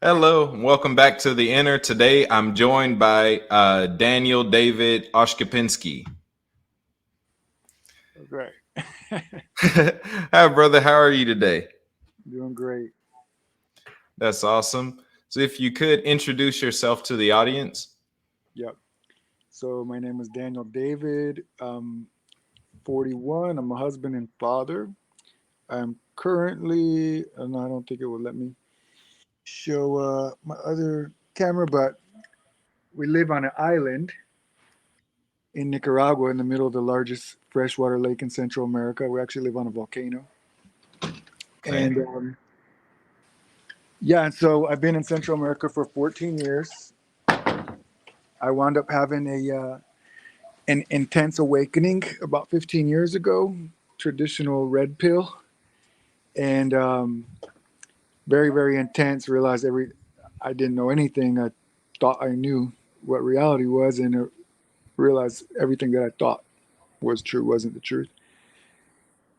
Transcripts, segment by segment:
Hello, and welcome back to The Inner. Today I'm joined by Daniel David Oshczepinski. Right. Hi, brother. How are you today? Doing great. That's awesome. So, if you could introduce yourself to the audience. Yep. So my name is Daniel David. 41. I'm a husband and father. I'm currently, no, I don't think it will let me show my other camera, but we live on an island in Nicaragua in the middle of the largest freshwater lake in Central America. We actually live on a volcano. Okay. And yeah, and so I've been in Central America for 14 years. I wound up having an intense awakening about 15 years ago, traditional red pill, and very, very intense. Realized I didn't know anything. I thought I knew what reality was, and I realized everything that I thought was true wasn't the truth.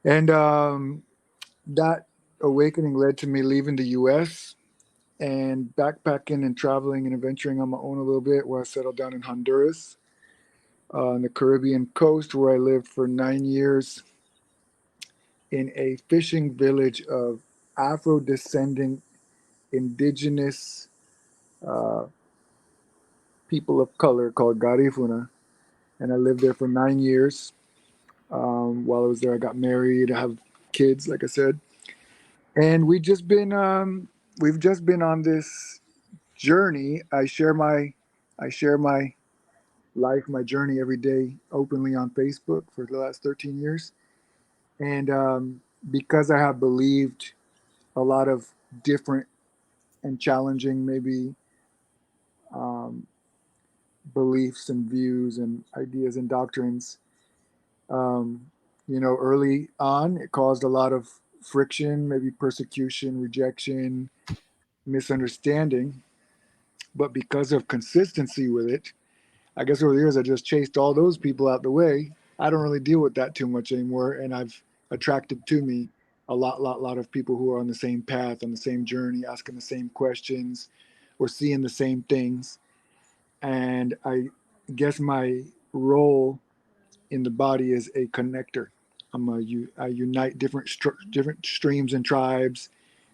And that awakening led to me leaving the US and backpacking and traveling and adventuring on my own a little bit, where I settled down in Honduras, on the Caribbean coast, where I lived for 9 years in a fishing village of Afro descending indigenous uh, people of color called Garifuna. And I lived there for 9 years. While I was there, I got married. I have kids, like I said. And we've just been on this journey. I share my life, my journey every day openly on Facebook for the last 13 years. And because I have believed a lot of different and challenging maybe um, beliefs and views and ideas and doctrines. Um, early on, it caused a lot of friction, maybe persecution, rejection, misunderstanding. But because of consistency with it, I guess over the years I just chased all those people out the way. I don't really deal with that too much anymore, and I've attracted to me a lot of people who are on the same path, on the same journey, asking the same questions, or seeing the same things. And I guess my role in the body is a connector. I unite different streams and tribes.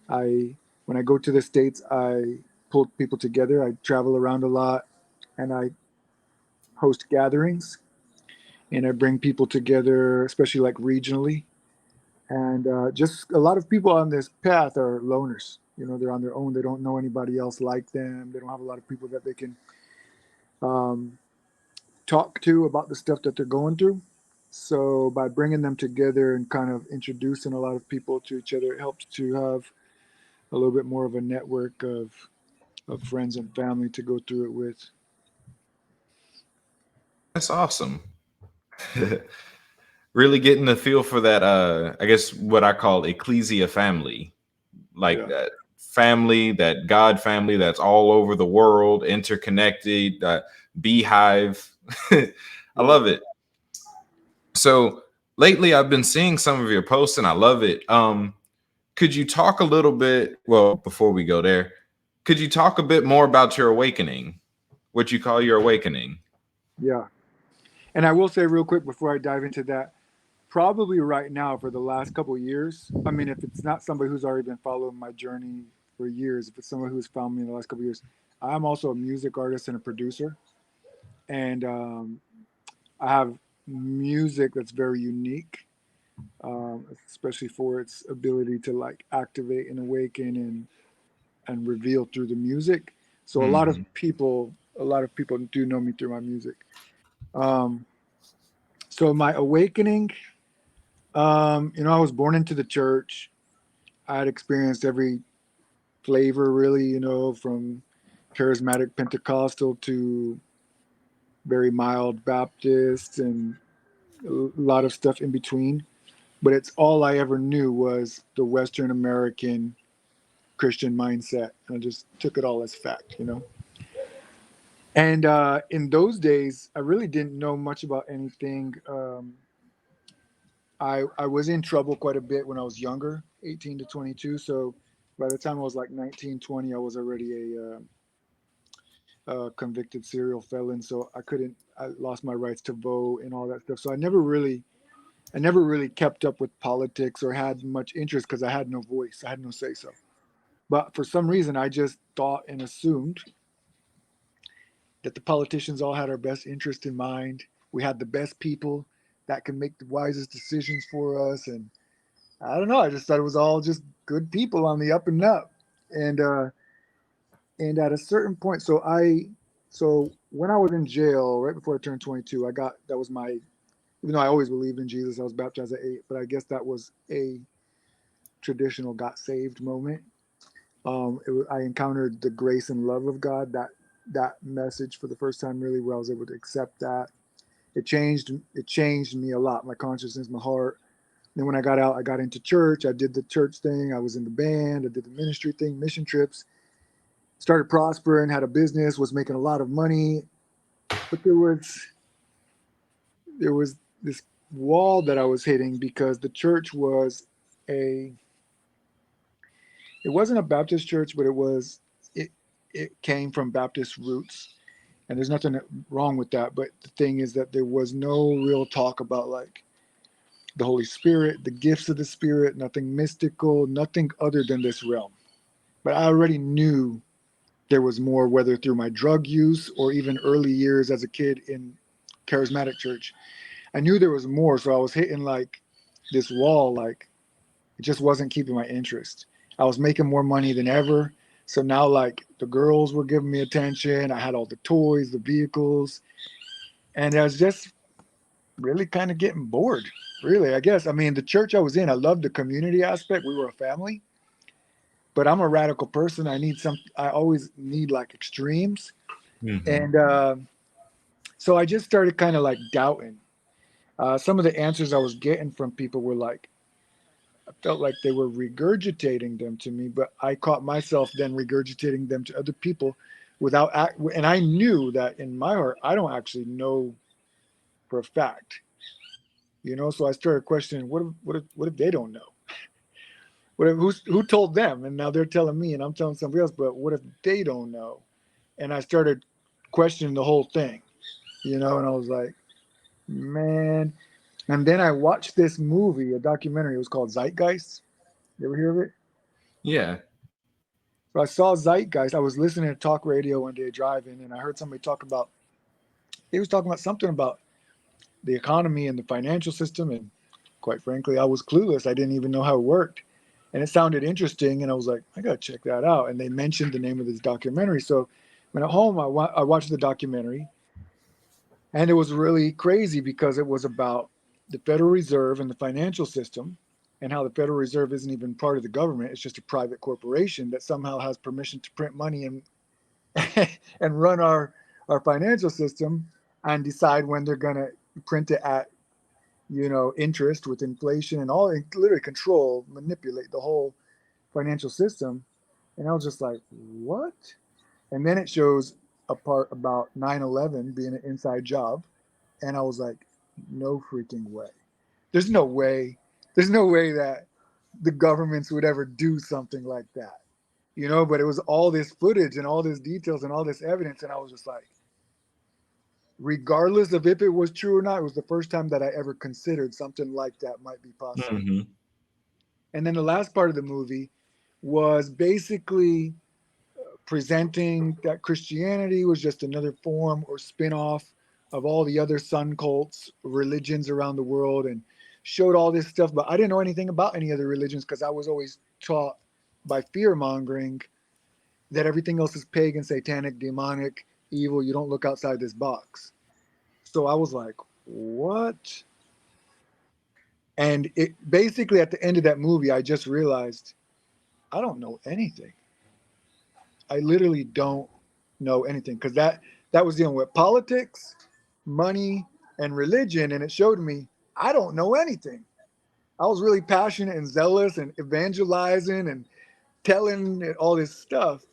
I When I go to the states, I pull people together. I travel around a lot, and I host gatherings, and I bring people together, especially like regionally. And just a lot of people on this path are loners. They're on their own. They don't know anybody else like them. They don't have a lot of people that they can um, talk to about the stuff that they're going through. So by bringing them together and kind of introducing a lot of people to each other, it helps to have a little bit more of a network of friends and family to go through it with. That's awesome. Really getting the feel for that. I guess what I call ecclesia family, like Yeah. that family, that God family that's all over the world, interconnected, beehive. I Yeah. love it. So lately, I've been seeing some of your posts, and I love it. Could you talk a little bit? Well, before we go there, could you talk a bit more about your awakening? What you call your awakening? Yeah. And I will say real quick before I dive into that, probably right now for the last couple of years, I mean, if it's not somebody who's already been following my journey for years, if it's someone who's found me in the last couple of years, I'm also a music artist and a producer. And I have music that's very unique, especially for its ability to like activate and awaken and reveal through the music. So Hmm. a lot of people do know me through my music. Um, so my awakening, I was born into the church. I had experienced every flavor, really, from charismatic Pentecostal to very mild Baptist and a lot of stuff in between. But it's all I ever knew was the Western American Christian mindset. And I just took it all as fact. And in those days, I really didn't know much about anything. I was in trouble quite a bit when I was younger, 18 to 22. So By the time I was like 19, 20, I was already a convicted serial felon. So I lost my rights to vote and all that stuff. So I never really kept up with politics or had much interest because I had no voice. I had no say so. But for some reason, I just thought and assumed that the politicians all had our best interest in mind. We had the best people that can make the wisest decisions for us. And I don't know. I just thought it was all just good people on the up and up. And and at a certain point, so when I was in jail right before I turned 22, that was my, even though I always believed in Jesus, I was baptized at 8, but I guess that was a traditional got saved moment. I encountered the grace and love of God. That message for the first time, really, where I was able to accept that. It changed me a lot, my consciousness, my heart. Then when I got out, I got into church. I did the church thing. I was in the band. I did the ministry thing, mission trips. Started prospering, had a business, was making a lot of money. But there was this wall that I was hitting because the church a it wasn't a Baptist church, but it came from Baptist roots. And there's nothing wrong with that. But the thing is that there was no real talk about like the Holy Spirit, the gifts of the Spirit, nothing mystical, nothing other than this realm. But I already knew there was more, whether through my drug use or even early years as a kid in charismatic church. I knew there was more. So I was hitting like this wall, like it just wasn't keeping my interest. I was making more money than ever. So now like the girls were giving me attention. I had all the toys, the vehicles, and I was just really kind of getting bored. Really, I guess. I mean, the church I was in, I loved the community aspect. We were a family, but I'm a radical person. I always need like extremes. Mm-hmm. And so I just started kind of like doubting. Some of the answers I was getting from people were like, I felt like they were regurgitating them to me, but I caught myself then regurgitating them to other people and I knew that in my heart, I don't actually know for a fact, so I started questioning, what if they don't know? Who told them? And now they're telling me and I'm telling somebody else, but what if they don't know? And I started questioning the whole thing, and I was like, man. And then I watched this movie, a documentary. It was called Zeitgeist. You ever hear of it? Yeah. So I saw Zeitgeist. I was listening to talk radio one day driving, and I heard somebody he was talking about something about the economy and the financial system. And quite frankly, I was clueless. I didn't even know how it worked. And it sounded interesting. And I was like, I got to check that out. And they mentioned the name of this documentary. So when at home, I watched the documentary. And it was really crazy because it was about the Federal Reserve and the financial system, and how the Federal Reserve isn't even part of the government. It's just a private corporation that somehow has permission to print money and and run our financial system and decide when they're going to print it at interest with inflation and all, and literally control, manipulate the whole financial system. And I was just like, what? And then it shows a part about 9/11 being an inside job. And I was like, no freaking way. There's no way. There's no way that the governments would ever do something like that. But it was all this footage and all this details and all this evidence. And I was just like, regardless of if it was true or not, it was the first time that I ever considered something like that might be possible. Mm-hmm. And then the last part of the movie was basically presenting that Christianity was just another form or spin-off of all the other sun cults, religions around the world, and showed all this stuff. But I didn't know anything about any other religions because I was always taught by fear-mongering that everything else is pagan, satanic, demonic, evil. You don't look outside this box. So I was like, what? And it basically, at the end of that movie, I just realized I don't know anything. I literally don't know anything, because that was dealing with politics, money, and religion, and it showed me I don't know anything. I was really passionate and zealous and evangelizing and telling all this stuff,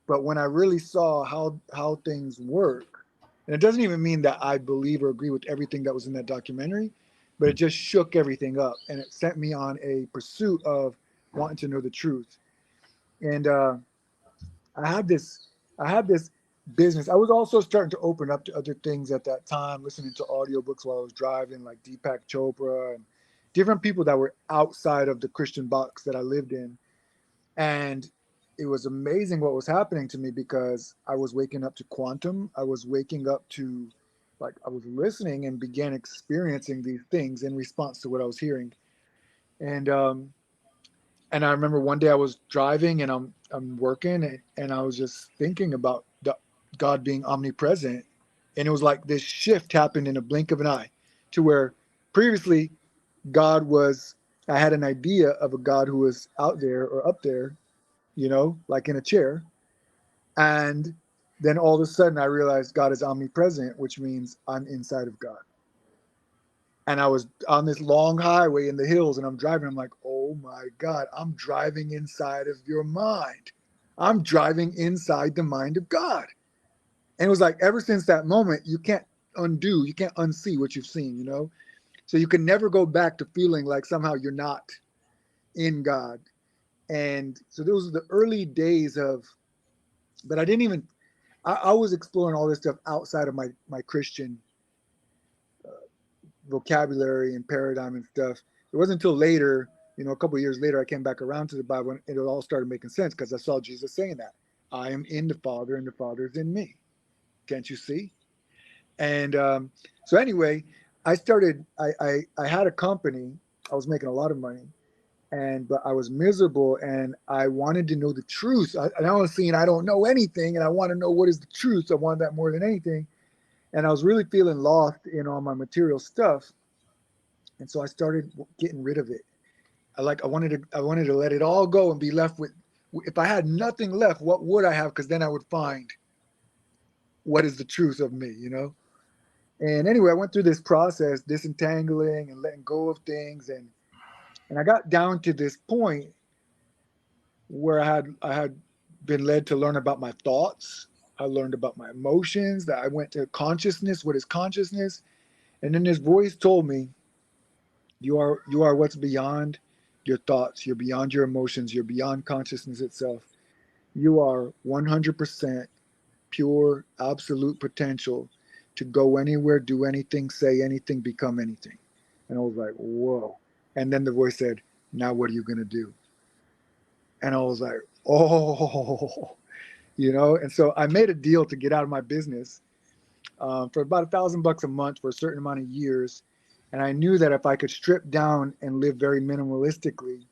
but when I really saw how things work, and it doesn't even mean that I believe or agree with everything that was in that documentary, but it just shook everything up, and it sent me on a pursuit of wanting to know the truth. And I had this, I had this business. I was also starting to open up to other things at that time, listening to audiobooks while I was driving, like Deepak Chopra and different people that were outside of the Christian box that I lived in. And it was amazing what was happening to me because I was waking up to quantum. I was waking up to, like, I was listening and began experiencing these things in response to what I was hearing. And and I remember one day I was driving and I'm working and I was just thinking about God being omnipresent, and it was like this shift happened in a blink of an eye, to where previously God was, I had an idea of a God who was out there or up there, like in a chair, and then all of a sudden I realized God is omnipresent, which means I'm inside of God. And I was on this long highway in the hills and I'm driving. I'm like, oh my God, I'm driving inside of your mind. I'm driving inside the mind of God. And it was like, ever since that moment, you can't undo, you can't unsee what you've seen. So you can never go back to feeling like somehow you're not in God. And so those are the early days of, but I didn't even, I was exploring all this stuff outside of my Christian vocabulary and paradigm and stuff. It wasn't until later, a couple of years later, I came back around to the Bible and it all started making sense because I saw Jesus saying that I am in the Father and the Father is in me. Can't you see? And so anyway, I started. I had a company. I was making a lot of money, but I was miserable, and I wanted to know the truth. And I was seeing I don't know anything, and I want to know what is the truth. I wanted that more than anything. And I was really feeling lost in all my material stuff. And so I started getting rid of it. I wanted to let it all go and be left with, if I had nothing left, what would I have? Because then I would find what is the truth of me. And anyway, I went through this process, disentangling and letting go of things. And I got down to this point where I had been led to learn about my thoughts. I learned about my emotions, that I went to consciousness. What is consciousness? And then this voice told me, you are what's beyond your thoughts. You're beyond your emotions. You're beyond consciousness itself. You are 100% pure, absolute potential to go anywhere, do anything, say anything, become anything. And I was like, whoa. And then the voice said, now what are you going to do? And I was like, oh, And so I made a deal to get out of my business for about $1,000 a month for a certain amount of years. And I knew that if I could strip down and live very minimalistically,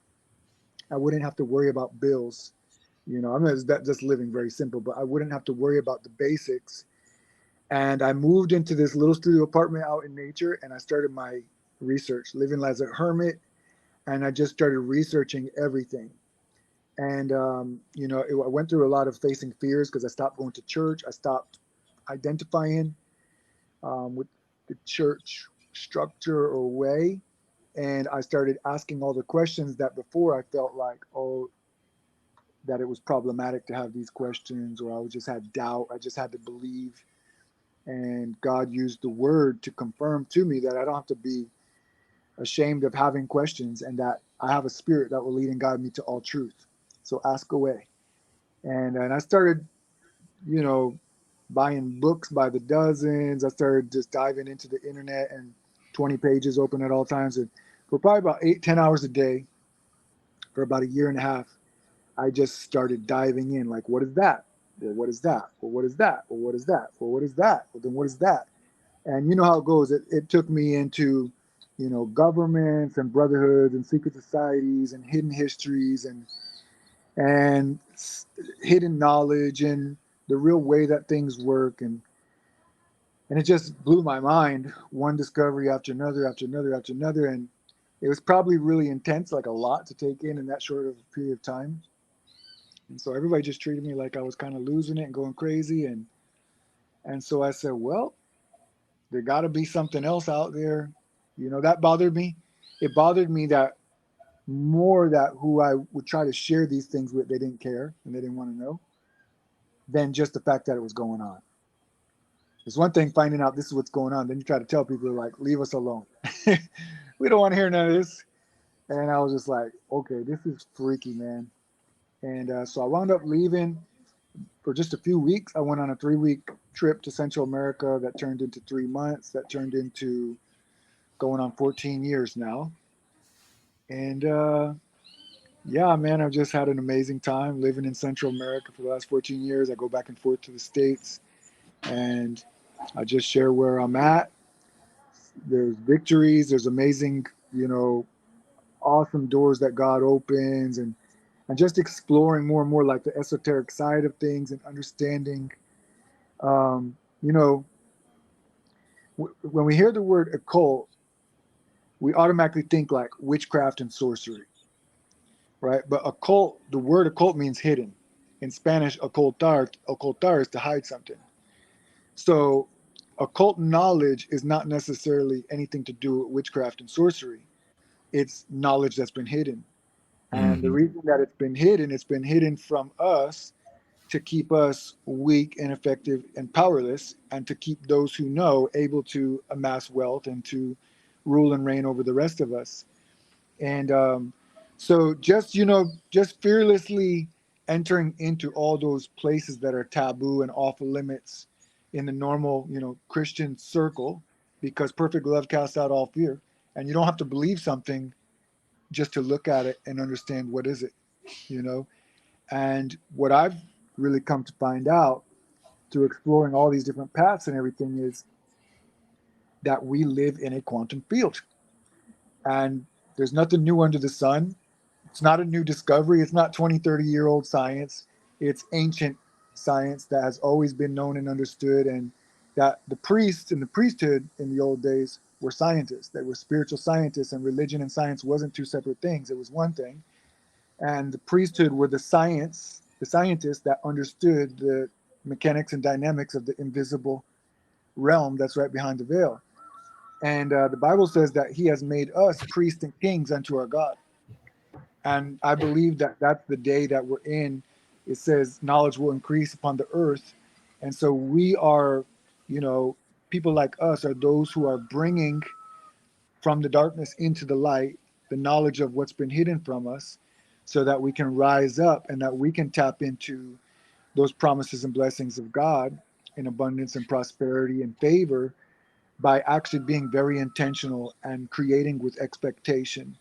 I wouldn't have to worry about bills. I'm just living very simple, but I wouldn't have to worry about the basics. And I moved into this little studio apartment out in nature, and I started my research, living as a hermit. And I just started researching everything. And, I went through a lot of facing fears because I stopped going to church. I stopped identifying with the church structure or way. And I started asking all the questions that before I felt like, that it was problematic to have these questions, or I just had doubt. I just had to believe. And God used the word to confirm to me that I don't have to be ashamed of having questions, and that I have a spirit that will lead and guide me to all truth. So ask away. And I started, buying books by the dozens. I started just diving into the internet, and 20 pages open at all times. And for probably about 8-10 hours a day for about a year and a half, I just started diving in. Like, what is that? Well, what is that? Well, what is that? Well, what is that? Well, what is that? Well, then what is that? And you know how it goes. It took me into, governments and brotherhoods and secret societies and hidden histories and hidden knowledge and the real way that things work. And it just blew my mind, one discovery after another, after another, after another. And it was probably really intense, like a lot to take in that short of a period of time. And so everybody just treated me like I was kind of losing it and going crazy. And so I said, well, there got to be something else out there. That bothered me. It bothered me that more that who I would try to share these things with, they didn't care and they didn't want to know, than just the fact that it was going on. It's one thing finding out this is what's going on. Then you try to tell people, like, leave us alone. We don't want to hear none of this. And I was just like, okay, this is freaky, man. And so I wound up leaving for just a few weeks. I went on a 3 week trip to Central America that turned into 3 months, that turned into going on 14 years now. And yeah, man, I've just had an amazing time living in Central America for the last 14 years. I go back and forth to the States and I just share where I'm at. There's victories, there's amazing, awesome doors that God opens, and just exploring more and more like the esoteric side of things and understanding, um, you know, when we hear the word occult, we automatically think like witchcraft and sorcery, right? But occult, the word occult means hidden. In Spanish, ocultar is to hide something. So occult knowledge is not necessarily anything to do with witchcraft and sorcery. It's knowledge that's been hidden. And the Hmm. reason that it's been hidden from us to keep us weak, ineffective, and powerless, and to keep those who know able to amass wealth and to rule and reign over the rest of us. And so just fearlessly entering into all those places that are taboo and off limits in the normal, Christian circle, because perfect love casts out all fear. And you don't have to believe something just to look at it and understand what is it, you know. And what I've really come to find out through exploring all these different paths and everything is that we live in a quantum field, and there's nothing new under the sun. It's not a new discovery. It's not 20, 30-year-old science. It's ancient science that has always been known and understood. And that the priests and the priesthood in the old days were scientists. They were spiritual scientists, and religion and science wasn't two separate things. It was one thing. And the priesthood were the scientists that understood the mechanics and dynamics of the invisible realm that's right behind the veil. And the Bible says that He has made us priests and kings unto our God. And I believe that that's the day that we're in. It says knowledge will increase upon the earth. And so we are, you know, people like us are those who are bringing from the darkness into the light the knowledge of what's been hidden from us so that we can rise up and that we can tap into those promises and blessings of God in abundance and prosperity and favor by actually being very intentional and creating with expectation,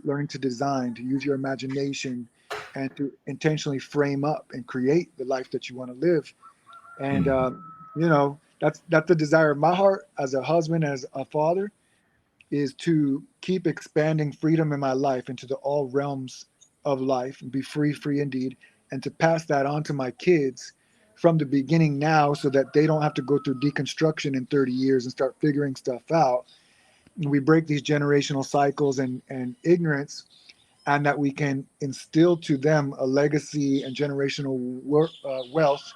learning to design, to use your imagination, and to intentionally frame up and create the life that you want to live. And that's the desire of my heart as a husband, as a father, is to keep expanding freedom in my life into the all realms of life and be free indeed, and to pass that on to my kids from the beginning now so that they don't have to go through deconstruction in 30 years and start figuring stuff out. And we break these generational cycles and ignorance, and that we can instill to them a legacy and generational wealth,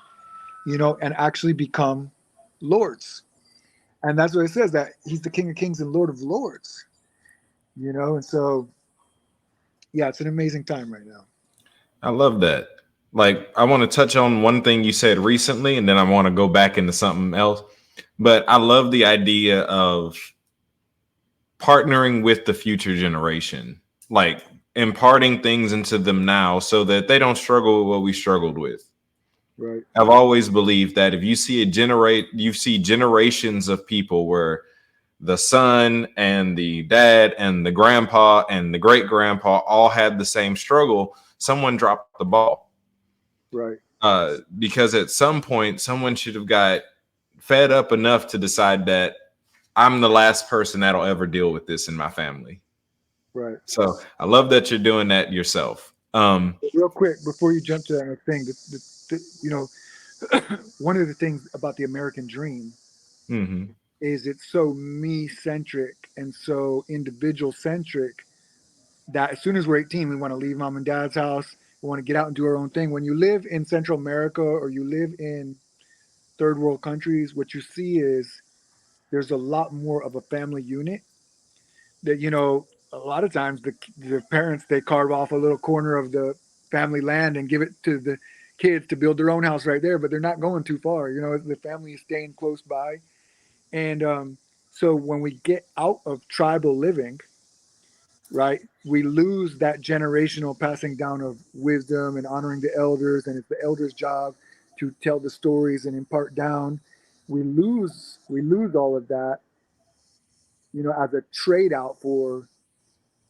and actually become lords. And that's what it says, that He's the King of Kings and Lord of Lords. And so, yeah, it's an amazing time right now. I love that. Like, I want to touch on one thing you said recently, and then I want to go back into something else. But I love the idea of partnering with the future generation, like imparting things into them now so that they don't struggle with what we struggled with. Right. I've always believed that if you see you see generations of people where the son and the dad and the grandpa and the great grandpa all had the same struggle, someone dropped the ball. Right. Because at some point, someone should have got fed up enough to decide that I'm the last person that'll ever deal with this in my family. Right. So I love that you're doing that yourself. Real quick, before you jump to that next thing, one of the things about the American dream Mhm. is it's so me centric and so individual centric that as soon as we're 18, we want to leave mom and dad's house. We want to get out and do our own thing. When you live in Central America or you live in third world countries, what you see is there's a lot more of a family unit. That a lot of times the parents, they carve off a little corner of the family land and give it to the kids to build their own house right there, but they're not going too far. The family is staying close by. And so when we get out of tribal living right? We lose that generational passing down of wisdom and honoring the elders, and it's the elders' job to tell the stories and impart down. We lose all of that, as a trade out for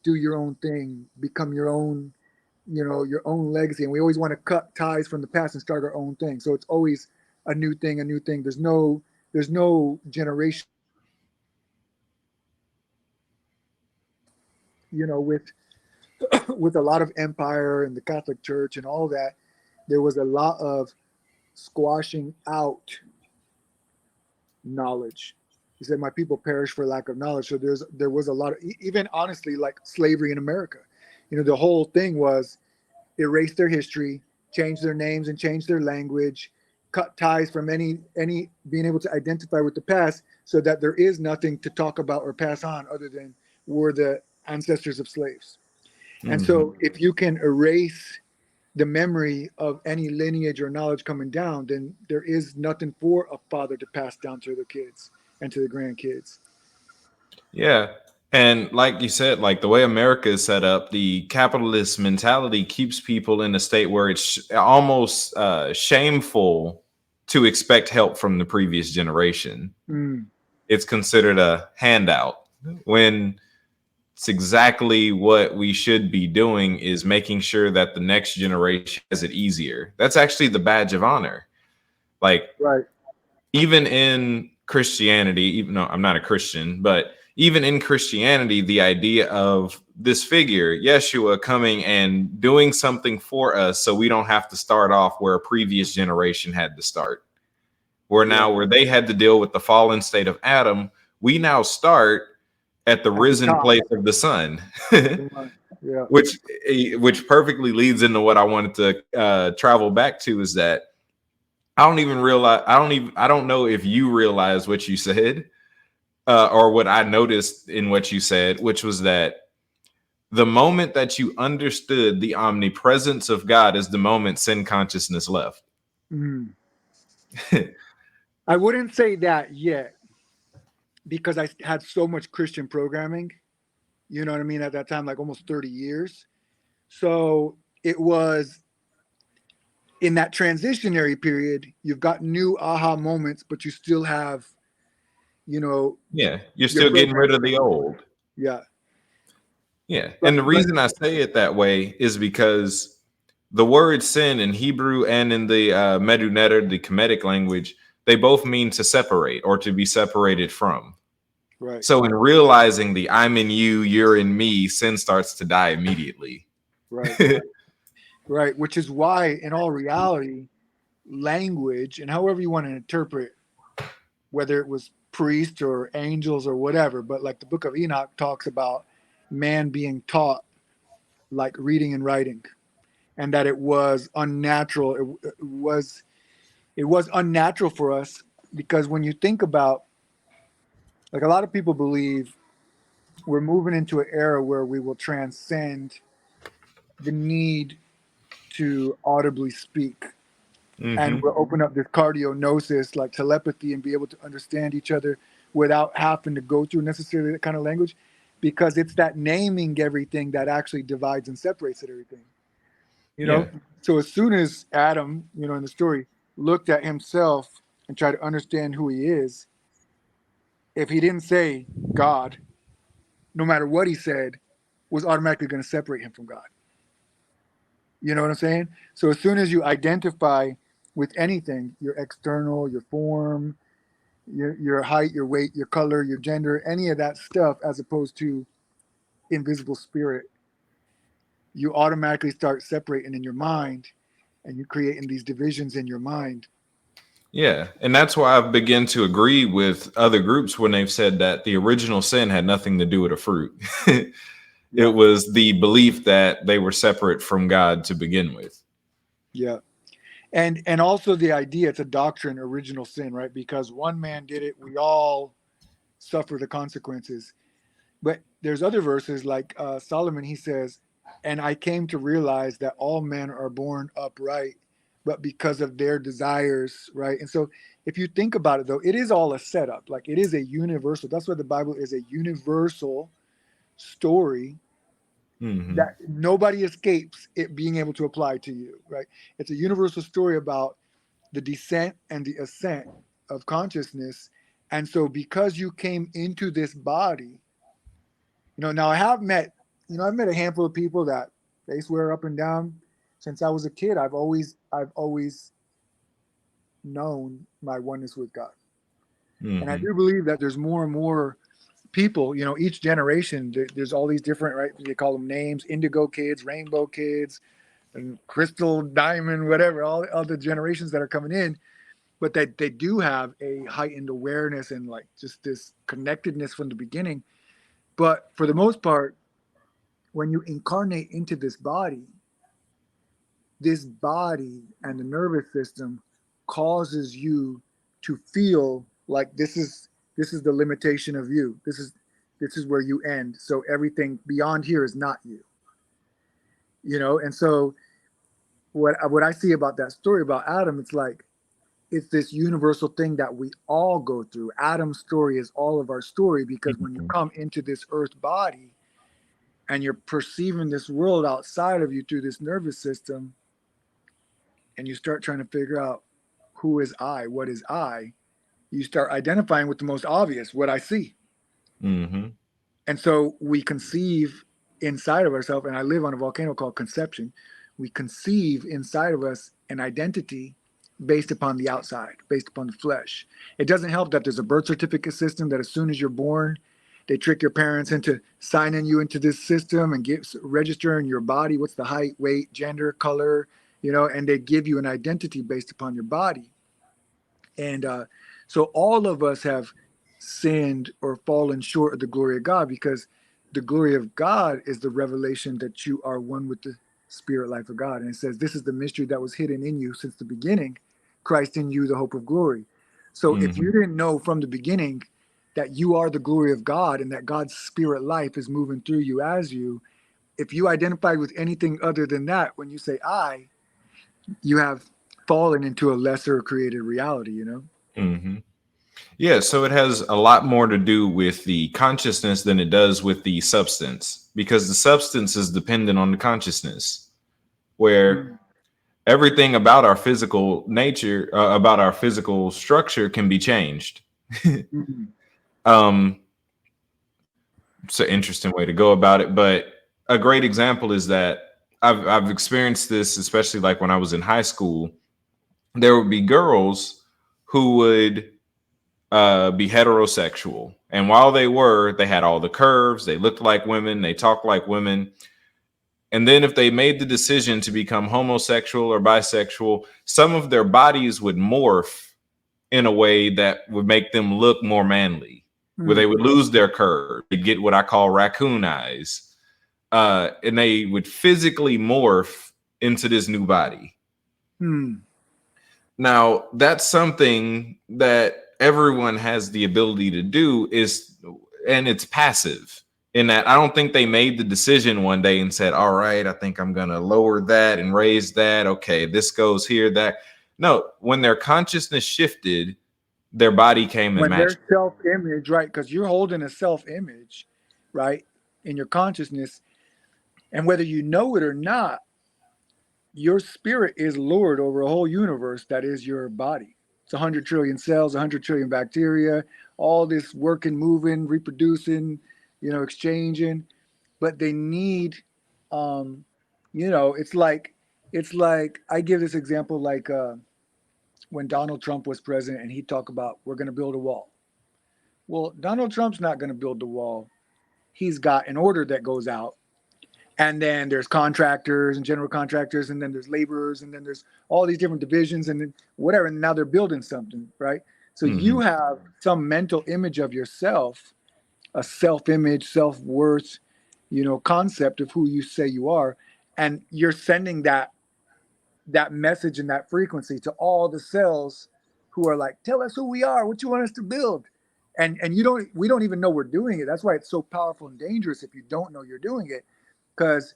do your own thing, become your own, your own legacy. And we always want to cut ties from the past and start our own thing. So it's always a new thing, a new thing. There's no generation, with with a lot of empire and the Catholic Church and all that, there was a lot of squashing out knowledge. He said, "My people perish for lack of knowledge." So there was a lot of, even honestly, like slavery in America. The whole thing was erase their history, change their names and change their language, cut ties from any being able to identify with the past, so that there is nothing to talk about or pass on other than we're the ancestors of slaves. And so if you can erase the memory of any lineage or knowledge coming down, then there is nothing for a father to pass down to the kids and to the grandkids. Yeah. And like you said, like the way America is set up, the capitalist mentality keeps people in a state where it's almost shameful to expect help from the previous generation. Mm, It's considered a handout when it's exactly what we should be doing, is making sure that the next generation has it easier. That's actually the badge of honor. Like, right. even in Christianity, even though I'm not a Christian, but even in Christianity, the idea of this figure, Yeshua, coming and doing something for us so we don't have to start off where a previous generation had to start. Where now, where they had to deal with the fallen state of Adam, we now start at the risen place of the sun. Yeah. which perfectly leads into what I wanted to travel back to, is that I don't know if you realize what you said, or what I noticed in what you said, which was that the moment that you understood the omnipresence of God is the moment sin consciousness left. Mm. I wouldn't say that yet, because I had so much Christian programming, you know what I mean, at that time, like almost 30 years. So it was in that transitionary period, you've got new aha moments, but you still have, Yeah, you're your still getting rid of programming. the old. Yeah. Yeah. But, And the reason I say it that way is because the word sin in Hebrew and in the Medunetter, the Kemetic language, they both mean to separate or to be separated from. right. So in realizing the I'm in you, you're in me, sin starts to die immediately. Right. Right. Which is why, in all reality, language, and however you want to interpret, whether it was priests or angels or whatever, but like the book of Enoch talks about man being taught like reading and writing, and that it was unnatural. It was unnatural for us, because when you think about, like, a lot of people believe we're moving into an era where we will transcend the need to audibly speak, and we'll open up this cardionosis, like telepathy, and be able to understand each other without having to go through necessarily that kind of language, because it's that naming everything that actually divides and separates it everything. Yeah. So as soon as Adam, in the story, looked at himself and tried to understand who he is, if he didn't say God, no matter what he said, was automatically going to separate him from God. You know what I'm saying? So as soon as you identify with anything, your external, your form, your height, your weight, your color, your gender, any of that stuff, as opposed to invisible spirit, you automatically start separating in your mind, and you creating these divisions in your mind. Yeah. And that's why I've begun to agree with other groups when they've said that the original sin had nothing to do with a fruit. It was the belief that they were separate from God to begin with. Yeah. And also the idea, it's a doctrine, original sin, right? Because one man did it, we all suffer the consequences. But there's other verses like Solomon, he says, and I came to realize that all men are born upright, but because of their desires, right? And so if you think about it, though, it is all a setup. Like, it is a universal, that's why the Bible is a universal story Mm-hmm. that nobody escapes it being able to apply to you, right? It's a universal story about the descent and the ascent of consciousness. And so because you came into this body, now I have met, I've met a handful of people that they swear up and down since I was a kid, I've always known my oneness with God. And I Mm-hmm. do believe that there's more and more people, each generation, there's all these different, right? They call them names, indigo kids, rainbow kids, and crystal diamond, whatever, all the generations that are coming in, but that they do have a heightened awareness and like just this connectedness from the beginning. But for the most part, when you incarnate into this body and the nervous system causes you to feel like this is the limitation of you. This is where you end. So everything beyond here is not you. And so what I see about that story about Adam, it's like it's this universal thing that we all go through. Adam's story is all of our story because when you come into this earth body and you're perceiving this world outside of you through this nervous system, and you start trying to figure out who is I, what is I, you start identifying with the most obvious, what I see. Mm-hmm. And so we conceive inside of ourselves, and I live on a volcano called conception. We conceive inside of us an identity based upon the outside, based upon the flesh. It doesn't help that there's a birth certificate system that as soon as you're born, they trick your parents into signing you into this system and registering your body. What's the height, weight, gender, color, and they give you an identity based upon your body. And so all of us have sinned or fallen short of the glory of God, because the glory of God is the revelation that you are one with the spirit life of God. And it says, this is the mystery that was hidden in you since the beginning, Christ in you, the hope of glory. So if Mm-hmm. you didn't know from the beginning that you are the glory of God and that God's spirit life is moving through you as you, if you identified with anything other than that, when you say I, you have fallen into a lesser created reality. Mm-hmm. Yeah, so it has a lot more to do with the consciousness than it does with the substance, because the substance is dependent on the consciousness, where Mm. everything about our physical nature, about our physical structure can be changed. Mhm. um, it's an interesting way to go about it, but a great example is that I've experienced this, especially like when I was in high school. There would be girls who would be heterosexual. And while they had all the curves, they looked like women, they talked like women. And then if they made the decision to become homosexual or bisexual, some of their bodies would morph in a way that would make them look more manly, where they Mm. would lose their curve. They'd get what I call raccoon eyes. And they would physically morph into this new body. Mm. Now, that's something that everyone has the ability to do, and it's passive in that I don't think they made the decision one day and said, all right, I think I'm going to lower that and raise that. Okay, this goes here, that. No, when their consciousness shifted, their body came and When their matched. self-image, right? Because you're holding a self-image, right, in your consciousness, and whether you know it or not, your spirit is Lord over a whole universe that is your body. It's 100 trillion cells, 100 trillion bacteria, all this working, moving, reproducing, exchanging, but they need, um, it's like I give this example like. When Donald Trump was president and he'd talk about we're going to build a wall. Well, Donald Trump's not going to build the wall. He's got an order that goes out. And then there's contractors and general contractors, and then there's laborers, and then there's all these different divisions, and then whatever. And now they're building something, right? So Mm-hmm. you have some mental image of yourself, a self-image, self-worth, concept of who you say you are. And you're sending that message and that frequency to all the cells who are like, tell us who we are, what you want us to build. And we don't even know we're doing it. That's why it's so powerful and dangerous if you don't know you're doing it, because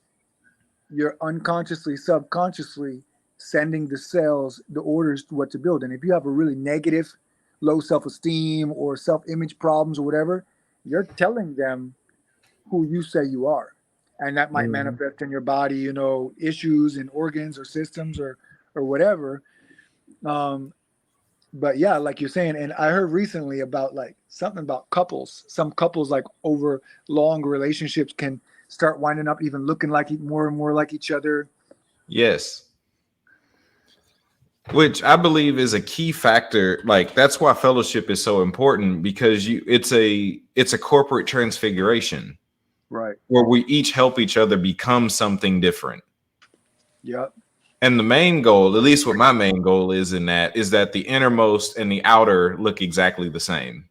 you're unconsciously, subconsciously sending the cells the orders to what to build. And if you have a really negative, low self-esteem or self-image problems or whatever, you're telling them who you say you are. and that might Mhm. manifest in your body, issues in organs or systems or whatever. Um, but yeah, like you're saying, and I heard recently about like something about couples. Some couples like over long relationships can start winding up even looking like more and more like each other. Yes. Which I believe is a key factor. Like that's why fellowship is so important, because it's a corporate transfiguration Right. where we each help each other become something different. Yep. And the main goal, at least what my main goal is in that, is that the innermost and the outer look exactly the same.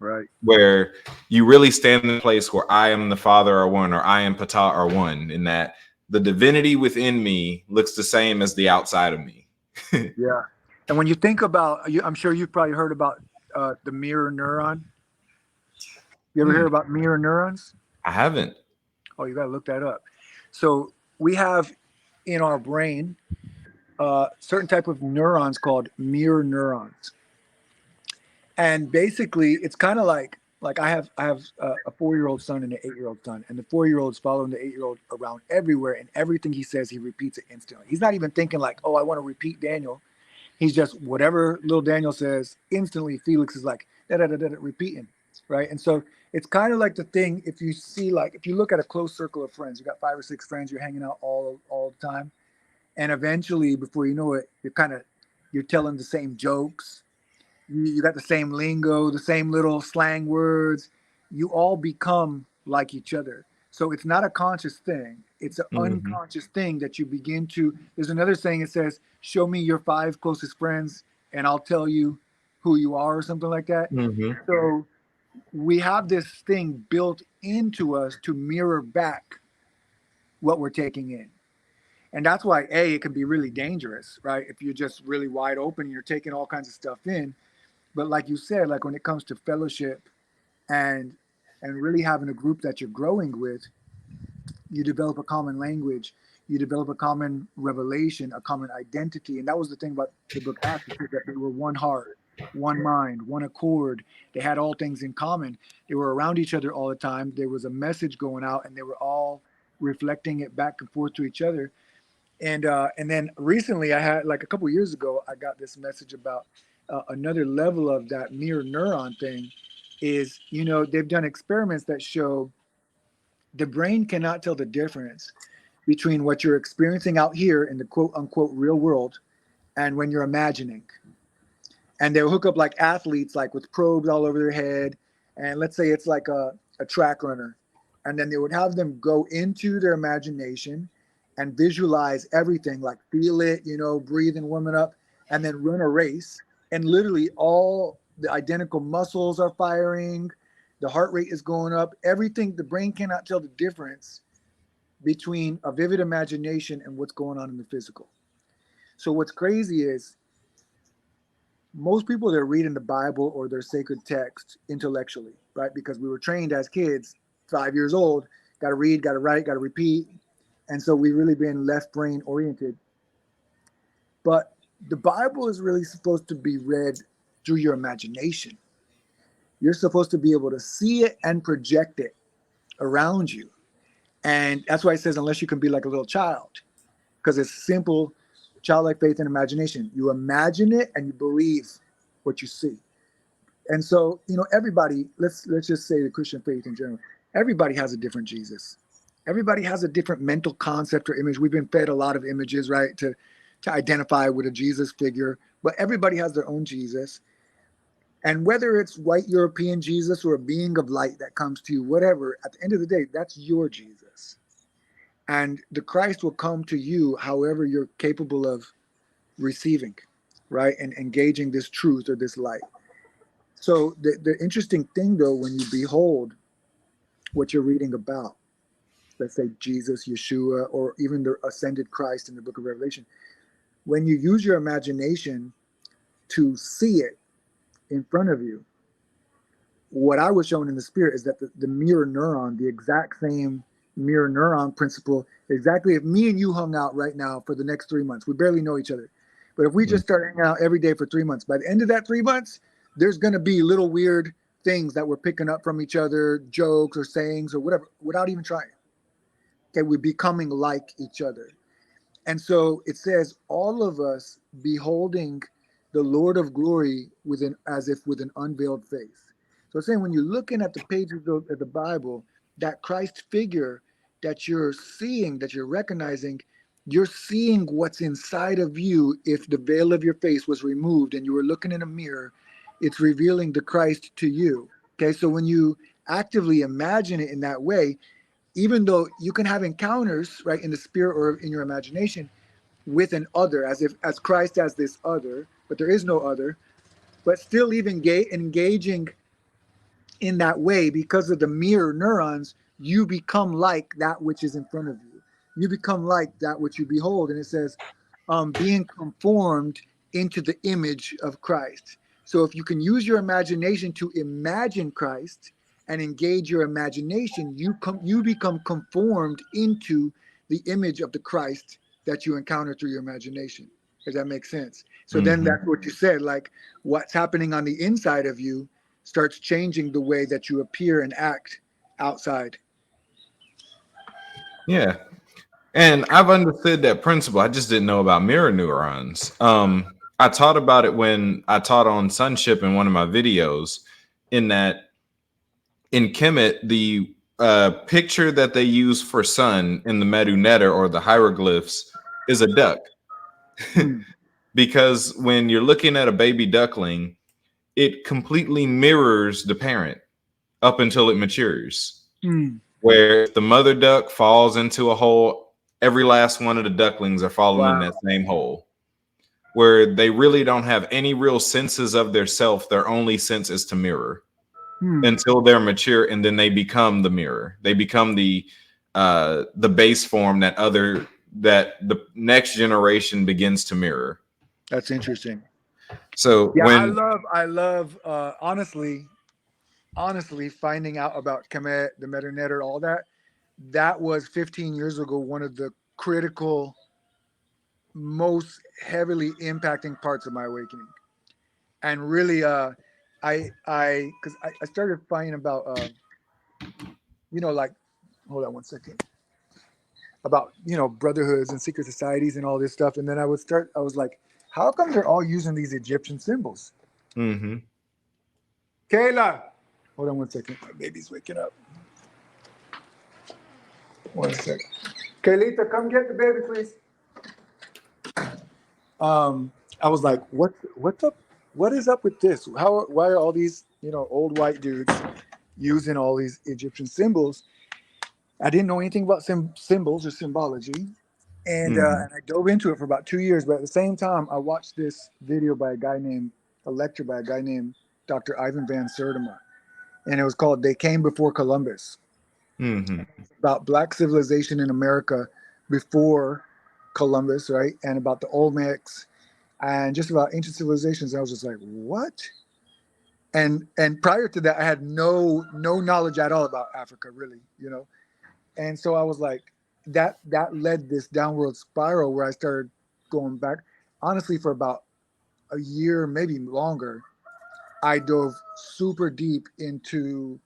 Right. Where you really stand in a place where I am the Father are one, or I am Pata are one, in that the divinity within me looks the same as the outside of me. Yeah. And when you think about, I'm sure you've probably heard about the mirror neuron. You ever hear about mirror neurons? I haven't. Oh, you got to look that up. So we have in our brain certain type of neurons called mirror neurons, and basically it's kind of like I have a 4-year-old son and an 8-year-old son, and the 4-year-old is following the 8-year-old around everywhere, and everything he says he repeats it instantly. He's not even thinking like, oh, I want to repeat Daniel. He's just whatever little Daniel says instantly. Felix is like da da da da repeating, right? And so it's kind of like the thing. If you see, like, if you look at a close circle of friends, you got 5 or 6 friends, you're hanging out all the time, and eventually, before you know it, you're telling the same jokes. You got the same lingo, the same little slang words. You all become like each other. So it's not a conscious thing. It's an Mhm. unconscious thing that you begin to. There's another saying that says, "Show me your 5 closest friends, and I'll tell you who you are," or something like that. Mhm. So we have this thing built into us to mirror back what we're taking in. And that's why it can be really dangerous, right? If you're just really wide open and you're taking all kinds of stuff in. But like you said, like when it comes to fellowship and really having a group that you're growing with, you develop a common language, you develop a common revelation, a common identity. And that was the thing about the book Acts, that they were one heart, one mind, one accord. They had all things in common. They were around each other all the time. There was a message going out, and they were all reflecting it back and forth to each other. And then recently, I had, like a couple of years ago, I got this message about another level of that mirror neuron thing. Is, they've done experiments that show the brain cannot tell the difference between what you're experiencing out here in the quote unquote real world and when you're imagining. And they'll hook up like athletes, like with probes all over their head, and let's say it's like a track runner, and then they would have them go into their imagination and visualize everything, like feel it, breathe and warm it up, and then run a race, and literally all the identical muscles are firing, the heart rate is going up, everything. The brain cannot tell the difference between a vivid imagination and what's going on in the physical. So what's crazy is most people, they're reading the Bible or their sacred text intellectually, right? Because we were trained as kids, 5 years old, got to read, got to write, got to repeat. And so we've really been left brain oriented. But the Bible is really supposed to be read through your imagination. You're supposed to be able to see it and project it around you. And that's why it says, unless you can be like a little child, because it's simple, childlike faith and imagination. You imagine it and you believe what you see. And so, everybody, let's just say the Christian faith in general, everybody has a different Jesus. Everybody has a different mental concept or image. We've been fed a lot of images, right, to identify with a Jesus figure, but everybody has their own Jesus. And whether it's white European Jesus or a being of light that comes to you, whatever, at the end of the day, that's your Jesus. And the Christ will come to you however you're capable of receiving, right, and engaging this truth or this light. So the interesting thing, though, when you behold what you're reading about, let's say Jesus, Yeshua, or even the ascended Christ in the book of Revelation, when you use your imagination to see it in front of you, what I was shown in the spirit is that the mirror neuron, the exact same mirror neuron principle, exactly if me and you hung out right now for the next 3 months, we barely know each other. But if we just start hanging out every day for 3 months, by the end of that 3 months, there's going to be little weird things that we're picking up from each other, jokes or sayings or whatever, without even trying. Okay, we're becoming like each other. And so it says, all of us beholding the Lord of glory as if with an unveiled face. So it's saying when you're looking at the pages of the Bible, that Christ figure that you're seeing, that you're recognizing, you're seeing what's inside of you. If the veil of your face was removed and you were looking in a mirror, it's revealing the Christ to you. Okay, so when you actively imagine it in that way, even though you can have encounters, right, in the spirit or in your imagination with an other, as Christ as this other, but there is no other, but still even engaging in that way, because of the mirror neurons, you become like that which is in front of you. You become like that which you behold. And it says, being conformed into the image of Christ. So if you can use your imagination to imagine Christ and engage your imagination, you become conformed into the image of the Christ that you encounter through your imagination. Does that make sense? So then Mm-hmm. that's what you said, like what's happening on the inside of you starts changing the way that you appear and act outside. Yeah. And I've understood that principle. I just didn't know about mirror neurons. I taught about it when I taught on Sonship in one of my videos, in that in Kemet, the picture that they use for sun in the Medu Neter or the hieroglyphs is a duck. Hmm. Because when you're looking at a baby duckling, it completely mirrors the parent up until it matures. Hmm. Where if the mother duck falls into a hole, every last one of the ducklings are falling in that Wow. same hole. Where they really don't have any real senses of their self. Their only sense is to mirror Hmm. until they're mature, and then they become the mirror. They become the base form that the next generation begins to mirror. That's interesting. So Yeah, when I love, honestly, finding out about Kemet, the Metanetter, all that. That was 15 years ago, one of the critical, most heavily impacting parts of my awakening. And really, because I started finding about, like, hold on one second, about, brotherhoods and secret societies and all this stuff. And then I was like, how come they're all using these Egyptian symbols? mm-hmm. Kayla, hold on one second. My baby's waking up. One second. Kaylita, come get the baby, please. I was like, what's up? What is up with this? Why are all these, old white dudes using all these Egyptian symbols? I didn't know anything about symbols or symbology. Mm-hmm. And I dove into it for about 2 years. But at the same time, I watched this video by a lecture by a guy named Dr. Ivan Van Sertima. And it was called They Came Before Columbus, Mm-hmm. about Black civilization in America before Columbus, right? And about the Olmecs and just about ancient civilizations. I was just like, what? And prior to that, I had no knowledge at all about Africa, really. And so I was like, that led this downward spiral where I started going back. Honestly, for about a year, maybe longer, I dove super deep into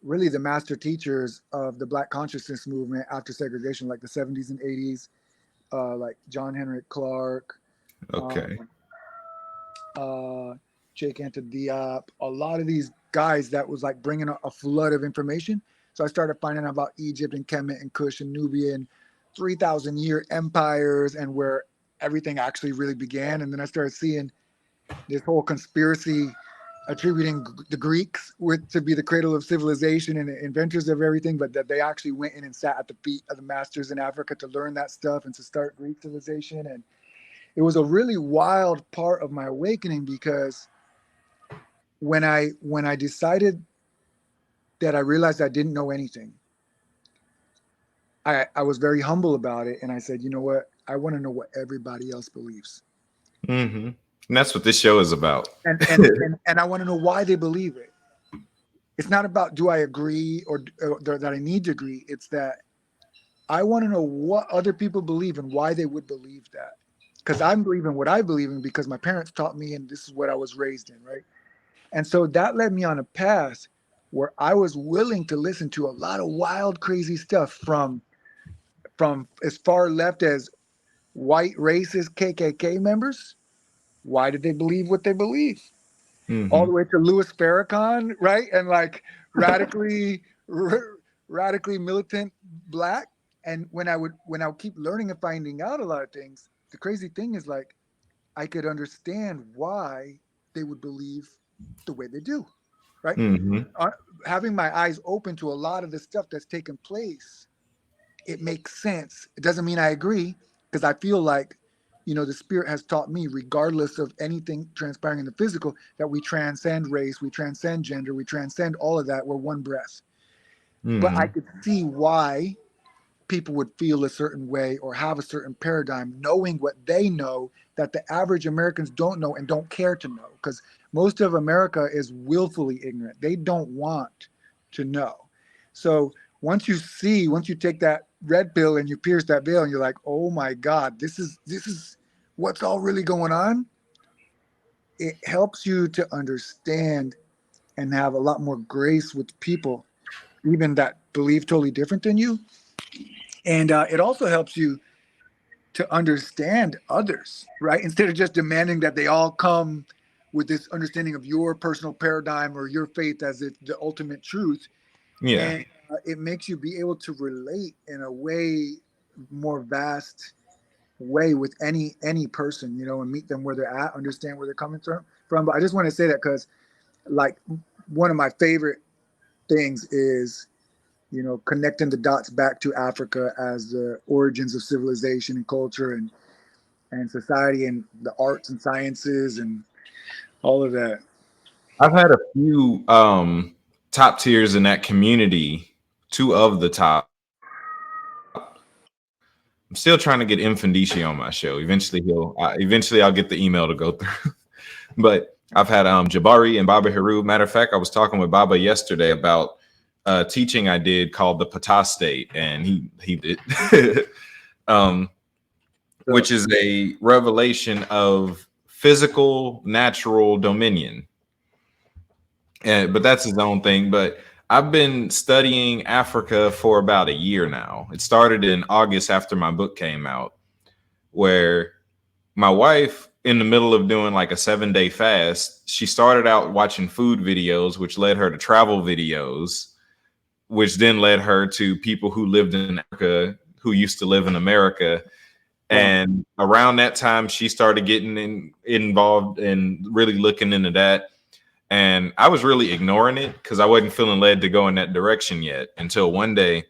really the master teachers of the Black consciousness movement after segregation, like the 70s and 80s, like John Henrik Clark, um, Okay. uh, Jake Anta Diop, a lot of these guys that was like bringing a flood of information. So I started finding out about Egypt and Kemet and Kush and Nubia and 3,000-year empires and where everything actually really began. And then I started seeing this whole conspiracy attributing the Greeks to be the cradle of civilization and inventors of everything, but that they actually went in and sat at the feet of the masters in Africa to learn that stuff and to start Greek civilization. And it was a really wild part of my awakening, because when I decided that I realized I didn't know anything, I was very humble about it, and I said, you know what? I want to know what everybody else believes, Mm-hmm. And that's what this show is about. and I want to know why they believe it. It's not about do I agree or that I need to agree. It's that I want to know what other people believe and why they would believe that. Because I'm believing what I believe in because my parents taught me, and this is what I was raised in, right? And so that led me on a path where I was willing to listen to a lot of wild, crazy stuff from from as far left as white racist KKK members. Why did they believe what they believe? All Mm-hmm. the way to Louis Farrakhan, right? And like radically, radically militant black. And when I would keep learning and finding out a lot of things, the crazy thing is like I could understand why they would believe the way they do, right? Mm-hmm. Uh, Having my eyes open to a lot of the stuff that's taken place, it makes sense. It doesn't mean I agree because I feel like, the spirit has taught me, regardless of anything transpiring in the physical, that we transcend race, we transcend gender, we transcend all of that. We're one breath. But I Mm-hmm. could see why people would feel a certain way or have a certain paradigm, knowing what they know that the average Americans don't know and don't care to know. Because most of America is willfully ignorant. They don't want to know. So once you take that red pill and you pierce that veil and you're like, oh my God, this is what's all really going on. It helps you to understand and have a lot more grace with people, even that believe totally different than you. And it also helps you to understand others, right? Instead of just demanding that they all come with this understanding of your personal paradigm or your faith as it's the ultimate truth. Yeah. And it makes you be able to relate in a way more vast way with any person, and meet them where they're at, understand where they're coming from. But I just want to say that because, like, one of my favorite things is connecting the dots back to Africa as the origins of civilization and culture and society and the arts and sciences and all of that. I've had a few top tiers in that community, two of the top. I'm still trying to get Infundici on my show. Eventually I'll get the email to go through. But I've had Jabari and Baba Haru. Matter of fact, I was talking with Baba yesterday about teaching I did called the Patah State, and he did, which is a revelation of physical natural dominion. But that's his own thing. But I've been studying Africa for about a year now. It started in August after my book came out, where my wife, in the middle of doing like a 7-day fast, she started out watching food videos, which led her to travel videos, which then led her to people who lived in Africa, who used to live in America. Wow. And around that time, she started getting involved and really looking into that. And I was really ignoring it because I wasn't feeling led to go in that direction yet, until one day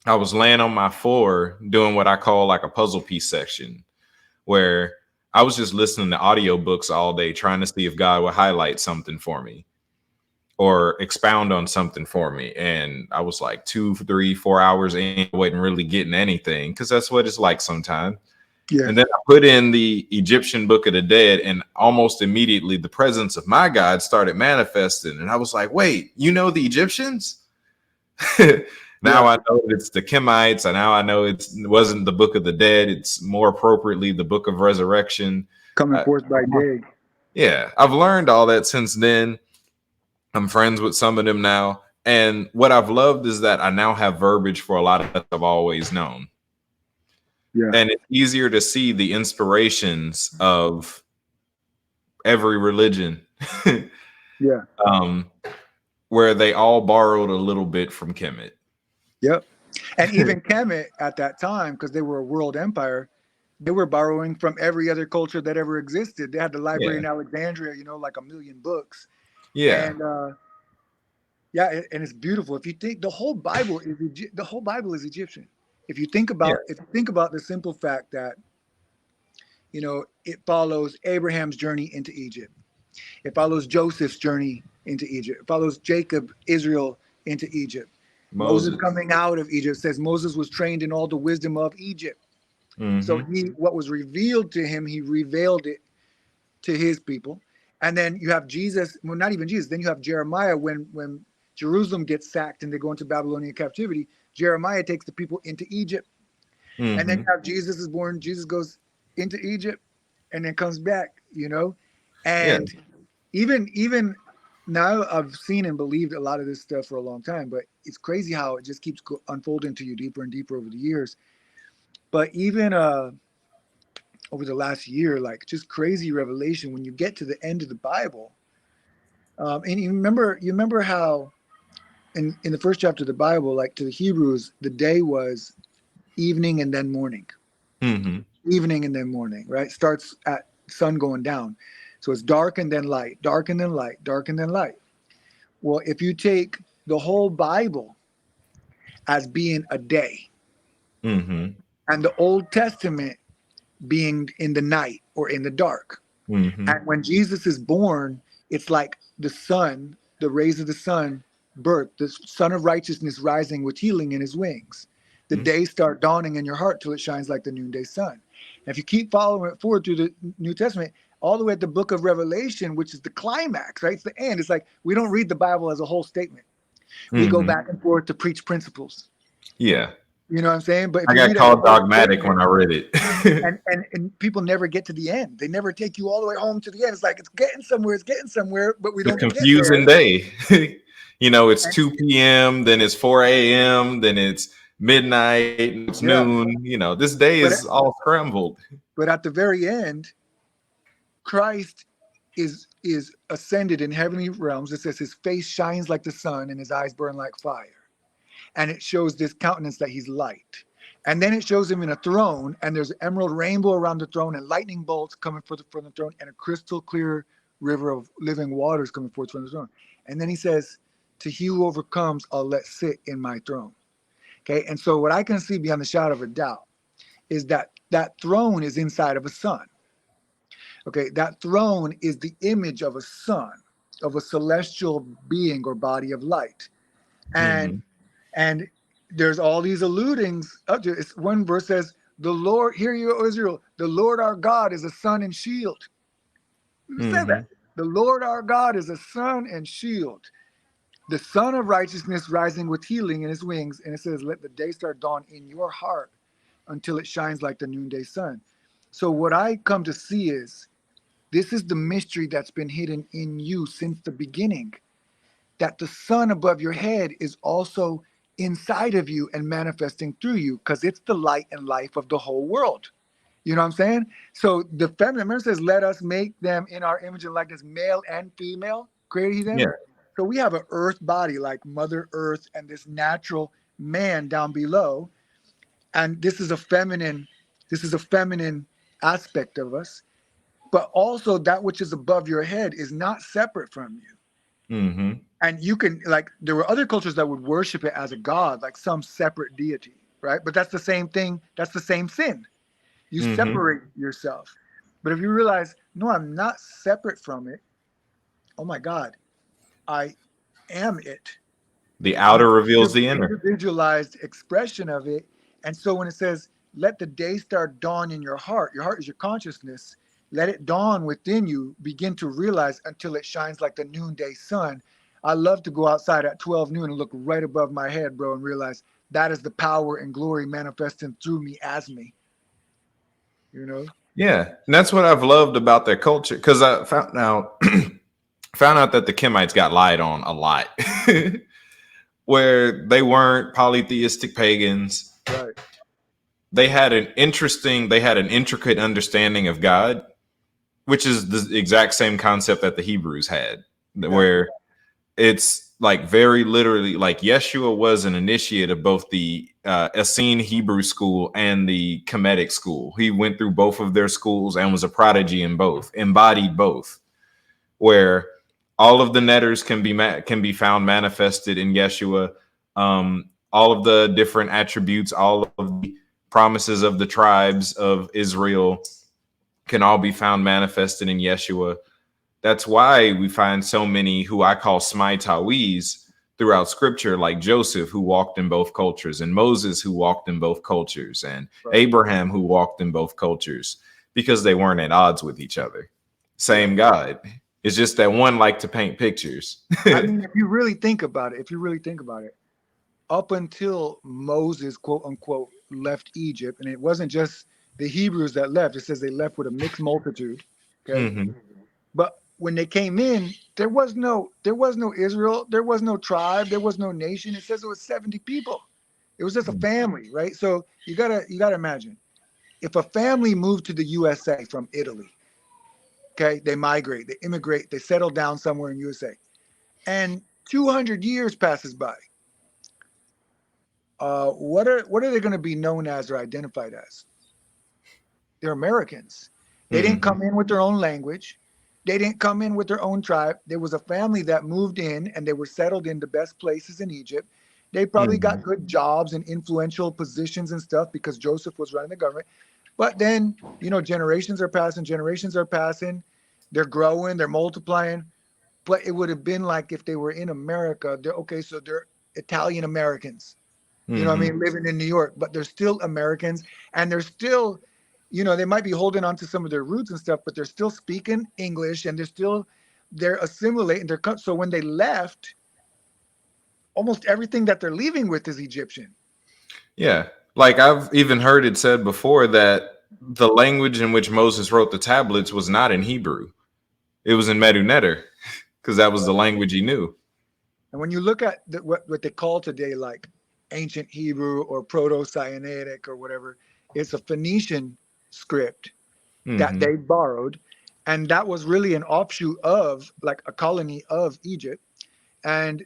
I was laying on my floor doing what I call like a puzzle piece section, where I was just listening to audiobooks all day, trying to see if God would highlight something for me or expound on something for me. And I was like 2, 3, 4 hours in, I wasn't really getting anything because that's what it's like sometimes. Yeah. And then I put in the Egyptian Book of the Dead, and almost immediately the presence of my God started manifesting. And I was like, wait, the Egyptians? Now I know it's the Kemites. And now I know it wasn't the Book of the Dead. It's more appropriately the Book of Resurrection. Coming forth by day. Yeah, I've learned all that since then. I'm friends with some of them now. And what I've loved is that I now have verbiage for a lot of that I've always known. Yeah. And it's easier to see the inspirations of every religion. Yeah. Where they all borrowed a little bit from Kemet. Yep. And even Kemet at that time, because they were a world empire, they were borrowing from every other culture that ever existed. They had the library in Alexandria, like 1 million books. Yeah. And and it's beautiful. If you think the whole Bible is Egyptian. If you think about the simple fact that it follows Abraham's journey into Egypt. It follows Joseph's journey into Egypt. It follows Jacob, Israel into Egypt. Moses coming out of Egypt says Moses was trained in all the wisdom of Egypt. Mm-hmm. So what was revealed to him, he revealed it to his people. And then you have Jesus, well, not even Jesus. Then you have Jeremiah when Jerusalem gets sacked and they go into Babylonian captivity. Jeremiah takes the people into Egypt. Mm-hmm. And then you have Jesus is born. Jesus goes into Egypt and then comes back, And even now I've seen and believed a lot of this stuff for a long time, but it's crazy how it just keeps unfolding to you deeper and deeper over the years. But even over the last year, like just crazy revelation when you get to the end of the Bible. And you remember how in the first chapter of the Bible, like to the Hebrews, the day was evening and then morning. Mm-hmm. Evening and then morning, right? Starts at sun going down. So it's dark and then light, dark and then light, dark and then light. Well, if you take the whole Bible as being a day Mm-hmm. and the Old Testament being in the night or in the dark, Mm-hmm. and when Jesus is born, it's like the sun, the rays of the sun, birth, the sun of righteousness rising with healing in his wings. The days start dawning in your heart till it shines like the noonday sun. And if you keep following it forward through the New Testament, all the way at the book of Revelation, which is the climax, right? It's the end. It's like we don't read the Bible as a whole statement. We go Mm-hmm. back and forth to preach principles. Yeah. You know what I'm saying? But if I you got read it as a called whole dogmatic statement, when I read it. and people never get to the end. They never take you all the way home to the end. It's like it's getting somewhere, but we The don't get confusing there. day. It's And 2 p.m., then it's 4 a.m., then it's midnight, it's yeah, noon. This day but is all scrambled. but at the very end, Christ is ascended in heavenly realms. It says his face shines like the sun and his eyes burn like fire. And it shows this countenance that he's light. And then it shows him in a throne, and there's an emerald rainbow around the throne, and lightning bolts coming forth from the throne, and a crystal clear river of living waters coming forth from the throne. And then he says, to he who overcomes, I'll let sit in my throne. Okay. And so what I can see beyond the shadow of a doubt is that that throne is inside of a sun. Okay. That throne is the image of a sun, of a celestial being or body of light. And Mm-hmm. and there's all these alludings up to it. One verse says, the Lord, hear you, O Israel, the Lord our God is a sun and shield. Who said Mm-hmm. that? The Lord our God is a sun and shield. The sun of righteousness rising with healing in his wings. And it says, let the day start dawn in your heart until it shines like the noonday sun. So what I come to see is this is the mystery that's been hidden in you since the beginning, that the sun above your head is also inside of you and manifesting through you because it's the light and life of the whole world. You know what I'm saying? So the feminine, remember, says, let us make them in our image and likeness, male and female, created he them. Yeah. So we have an earth body like Mother Earth and this natural man down below. And this is a feminine aspect of us. But also that which is above your head is not separate from you. Mm-hmm. And you can, like, there were other cultures that would worship it as a god, like some separate deity, right? But that's the same thing. That's the same sin. You Mm-hmm. separate yourself. But if you realize, no, I'm not separate from it. Oh my God, I am it. The I'm outer an reveals the inner. individualized expression of it. And so when it says, let the day start dawn in your heart is your consciousness. Let it dawn within you, begin to realize until it shines like the noonday sun. I love to go outside at 12 noon and look right above my head, bro, and realize that is the power and glory manifesting through me as me, you know? Yeah. And that's what I've loved about their culture. Because I found out that the Kemites got lied on a lot. Where they weren't polytheistic pagans. Right. They had an intricate understanding of God, which is the exact same concept that the Hebrews had, where it's like very literally like Yeshua was an initiate of both the Essene Hebrew school and the Kemetic school. He went through both of their schools and was a prodigy in both, embodied both, where all of the netters can be found manifested in Yeshua. All of the different attributes, all of the promises of the tribes of Israel can all be found manifested in Yeshua. That's why we find so many who I call Smaitawis throughout scripture, like Joseph, who walked in both cultures, and Moses, who walked in both cultures, and Abraham, who walked in both cultures, because they weren't at odds with each other. Same God. It's just that one liked to paint pictures. I mean, if you really think about it, up until Moses, quote unquote, left Egypt, and it wasn't just the Hebrews that left. It says they left with a mixed multitude. Okay. Mm-hmm. But when they came in, there was no Israel, there was no tribe, there was no nation. It says it was 70 people. It was just a family, right? So you gotta imagine. if a family moved to the USA from Italy, okay, they migrate, they immigrate, they settle down somewhere in USA, and 200 years passes by. What are they going to be known as or identified as? They're Americans. They didn't Mm-hmm. come in with their own language. They didn't come in with their own tribe. There was a family that moved in and they were settled in the best places in Egypt. They probably Mm-hmm. got good jobs and influential positions and stuff because Joseph was running the government. But then, generations are passing. They're growing, they're multiplying. But it would have been like if they were in America, so they're Italian Americans, I Mm-hmm. mean, living in New York, but they're still Americans and they're still, they might be holding on to some of their roots and stuff, but they're still speaking English and they're assimilating. So when they left, almost everything that they're leaving with is Egyptian. Yeah. Like I've even heard it said before that the language in which Moses wrote the tablets was not in Hebrew. It was in Medu Neter because that was the language he knew. And when you look at what they call today, like ancient Hebrew or Proto-Sinaitic or whatever, it's a Phoenician script that Mm-hmm. they borrowed. And that was really an offshoot of like a colony of Egypt. And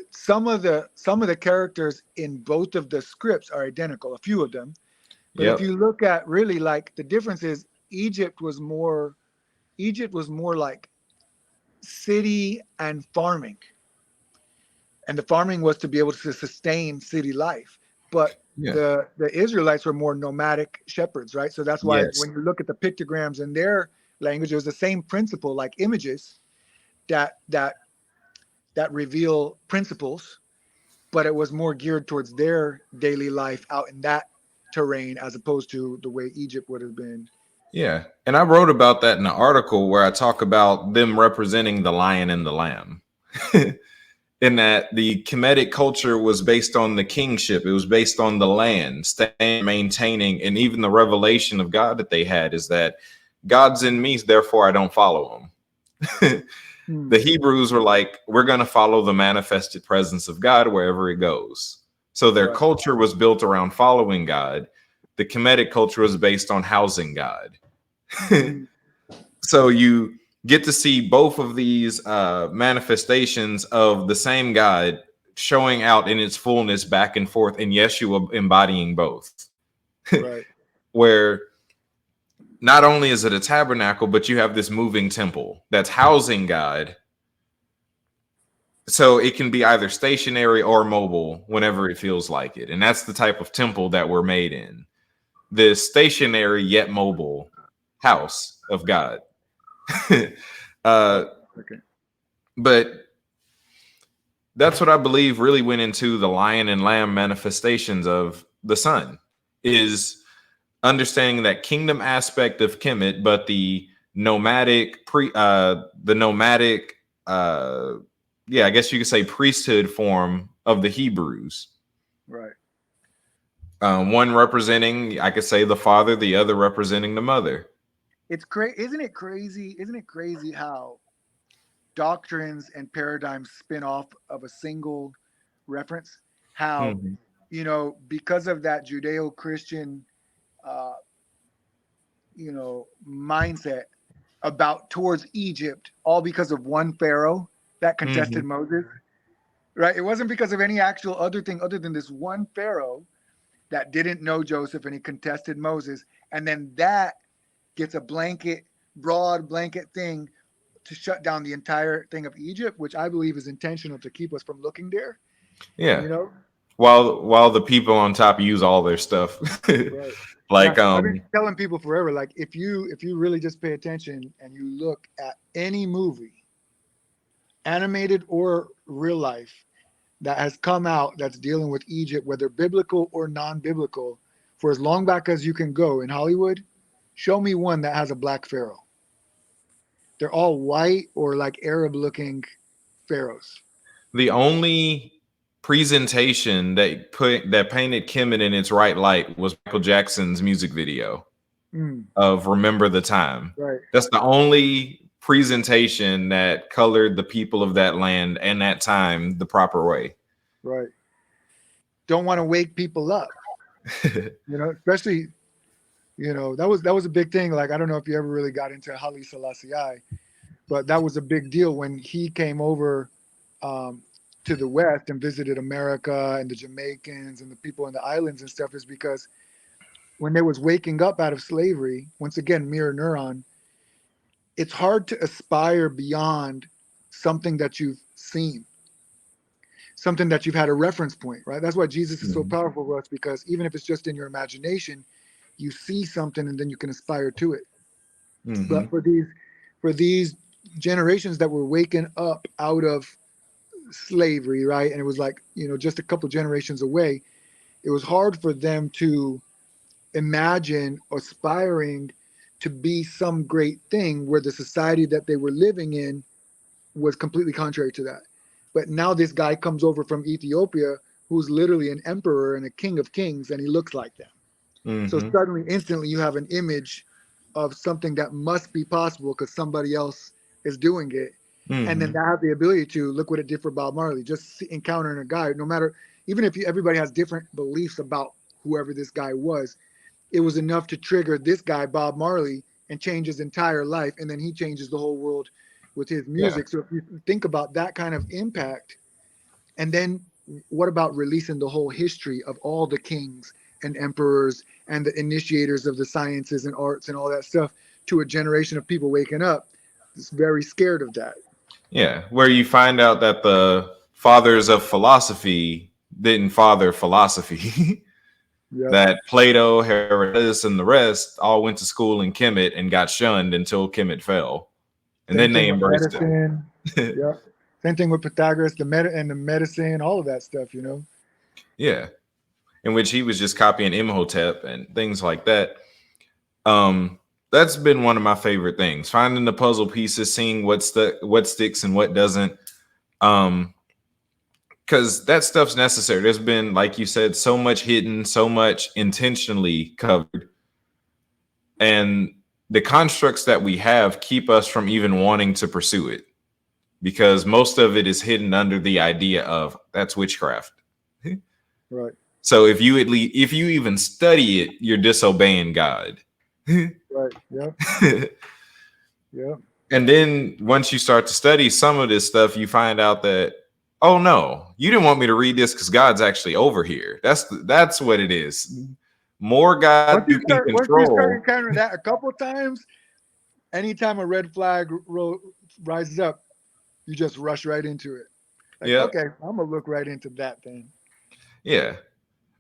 some of the characters in both of the scripts are identical, a few of them. But if Yep. you look at really like the difference is Egypt was more like city and farming. And the farming was to be able to sustain city life. But Yeah. the Israelites were more nomadic shepherds, right? So that's why Yes. when you look at the pictograms in their language, it was the same principle, like images that that that reveal principles, but it was more geared towards their daily life out in that terrain as opposed to the way Egypt would have been. Yeah. And I wrote about that in an article where I talk about them representing the lion and the lamb. In that the Kemetic culture was based on the kingship. It was based on the land, staying, maintaining, and even the revelation of God that they had is that God's in me, therefore I don't follow him. The Hebrews were like, we're going to follow the manifested presence of God wherever it goes. So their Right. culture was built around following God. The Kemetic culture was based on housing God. Mhm. So you get to see both of these manifestations of the same God showing out in its fullness back and forth, and Yeshua embodying both. Right. Where not only is it a tabernacle, but you have this moving temple that's housing God. So it can be either stationary or mobile whenever it feels like it. And that's the type of temple that we're made in. This stationary yet mobile house of God. Okay. But that's what I believe really went into the lion and lamb manifestations of the Son, is understanding that kingdom aspect of Kemet, but the nomadic I guess you could say priesthood form of the Hebrews. Right. One representing, I could say, the father, the other representing the mother. It's crazy. Isn't it crazy? Isn't it crazy how doctrines and paradigms spin off of a single reference? How, Mm-hmm. because of that Judeo-Christian, uh, mindset about towards Egypt, all because of one pharaoh that Mm-hmm. contested Moses, right? It wasn't because of any actual other thing other than this one pharaoh that didn't know Joseph and he contested Moses, and then that gets a broad blanket thing to shut down the entire thing of Egypt, which I believe is intentional to keep us from looking there. Yeah. You know, While the people on top use all their stuff. right? And Like I've been telling people forever, like if you really just pay attention and you look at any movie, animated or real life, that has come out that's dealing with Egypt, whether biblical or non-biblical, for as long back as you can go in Hollywood, show me one that has a black pharaoh. They're all white or like Arab-looking pharaohs. the only presentation that painted Kemet in its right light was Michael Jackson's music video Mm, of Remember the Time. right, That's the only presentation that colored the people of that land and that time the proper way. right. Don't want to wake people up, especially You know, that was a big thing. Like, I don't know if you ever really got into Haile Selassie, but that was a big deal when he came over um, to the West and visited America and the Jamaicans and the people in the islands and stuff, is because when they was waking up out of slavery, once again, mirror neuron, it's hard to aspire beyond something that you've seen, something that you've had a reference point, right? That's why Jesus is so Mhm. powerful for us, because even if it's just in your imagination, you see something and then you can aspire to it. But Mhm. for these generations that were waking up out of slavery, right? And it was like, just a couple generations away, it was hard for them to imagine aspiring to be some great thing where the society that they were living in was completely contrary to that. But now this guy comes over from Ethiopia who's literally an emperor and a king of kings, and he looks like them. So Mhm. suddenly, instantly, you have an image of something that must be possible because somebody else is doing it. And then Mhm. that have the ability to look what it did for Bob Marley. Just encountering a guy, no matter, even if everybody has different beliefs about whoever this guy was, it was enough to trigger this guy, Bob Marley, and change his entire life. And then he changes the whole world with his Yeah. music. So if you think about that kind of impact, and then what about releasing the whole history of all the kings and emperors and the initiators of the sciences and arts and all that stuff to a generation of people waking up that's very scared of that? Yeah. Where you find out that the fathers of philosophy didn't father philosophy. Yep. That Plato, Herodotus, and the rest all went to school in Kemet and got shunned until Kemet fell. And Same then thing they with embraced him. medicine. Yep. Same thing with Pythagoras, the medicine, all of that stuff. Yeah. In which he was just copying Imhotep and things like that. Um, that's been one of my favorite things. Finding the puzzle pieces, seeing what sticks and what doesn't. Um, because that stuff's necessary. There's been, like you said, so much hidden, so much intentionally covered. And the constructs that we have keep us from even wanting to pursue it because most of it is hidden under the idea of that's witchcraft. Right. So if you even study it, you're disobeying God. Right. Yep. Yep. And then once you start to study some of this stuff, you find out that, oh no, you didn't want me to read this because God's actually over here. That's what it is. More Once God you you can start, once you start control. encountering that a couple of times, anytime a red flag rises up, you just rush right into it. Like, Yeah, okay, I'm gonna look right into that then. yeah.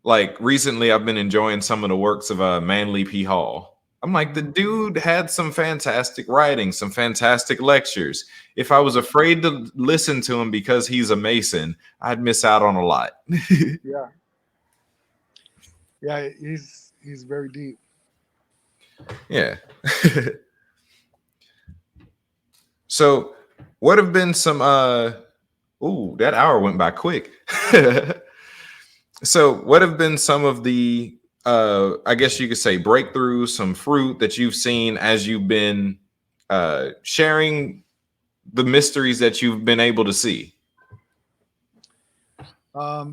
Like recently, I've been enjoying some of the works of Manly P. Hall. I'm like, the Mhm. dude had some fantastic writing, some fantastic lectures. If I was afraid to listen to him because he's a Mason, I'd miss out on a lot. Yeah, yeah, he's very deep. Yeah. So, what have been some ooh, that hour went by quick. So, what have been some of the I guess you could say breakthroughs, some fruit that you've seen as you've been sharing the mysteries that you've been able to see?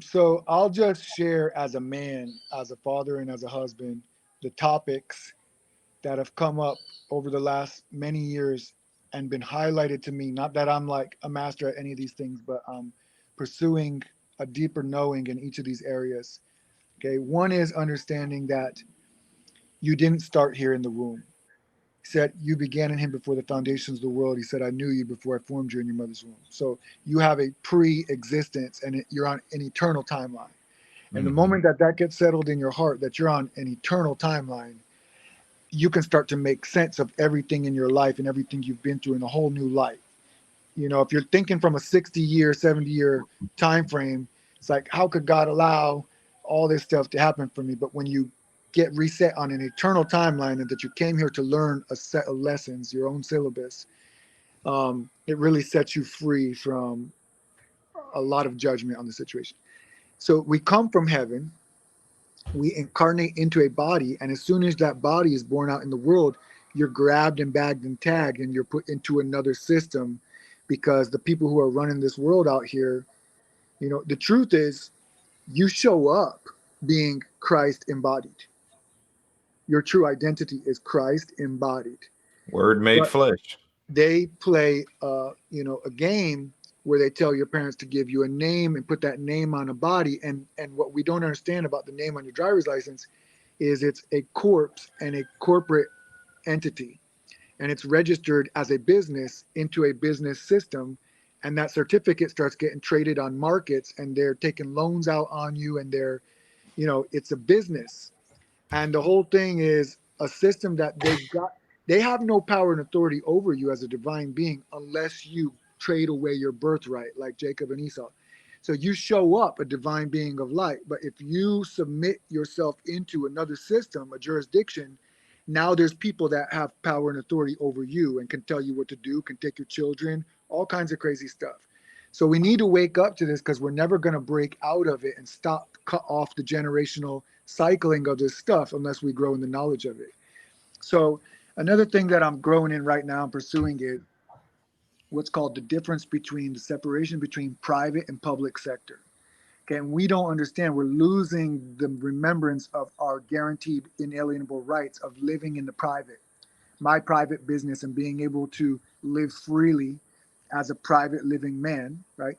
So I'll just share as a man, as a father, and as a husband, the topics that have come up over the last many years and been highlighted to me. Not that I'm like a master at any of these things, but pursuing a deeper knowing in each of these areas. Okay, one is understanding that you didn't start here in the womb. He said, you began in him before the foundations of the world. He said, I knew you before I formed you in your mother's womb. So you have a pre existence and you're on an eternal timeline. And the Mm-hmm. moment that that gets settled in your heart, that you're on an eternal timeline, you can start to make sense of everything in your life and everything you've been through in a whole new life. If you're thinking from a 60-year, 70-year time frame, it's like, how could God allow all this stuff to happen for me? But when you get reset on an eternal timeline and that you came here to learn a set of lessons, your own syllabus, it really sets you free from a lot of judgment on the situation. So we come from heaven, we incarnate into a body, and as soon as that body is born out in the world, you're grabbed and bagged and tagged and you're put into another system, because the people who are running this world out here, the truth is, you show up being Christ embodied. Your true identity is Christ embodied. Word made But flesh. they play, a game where they tell your parents to give you a name and put that name on a body. And what we don't understand about the name on your driver's license is it's a corpse and a corporate entity, and it's registered as a business into a business system. And that certificate starts getting traded on markets, and they're taking loans out on you, and it's a business. And the whole thing is a system that they have no power and authority over you as a divine being unless you trade away your birthright, like Jacob and Esau. So you show up a divine being of light, but if you submit yourself into another system, a jurisdiction, now there's people that have power and authority over you and can tell you what to do, can take your children, all kinds of crazy stuff. So we need to wake up to this, because we're never going to break out of it and cut off the generational cycling of this stuff unless we grow in the knowledge of it. So another thing that I'm growing in right now and pursuing is what's called the difference between the separation between private and public sector. Okay, and we don't understand, we're losing the remembrance of our guaranteed inalienable rights of living in the private, my private business, and being able to live freely as a private living man, right?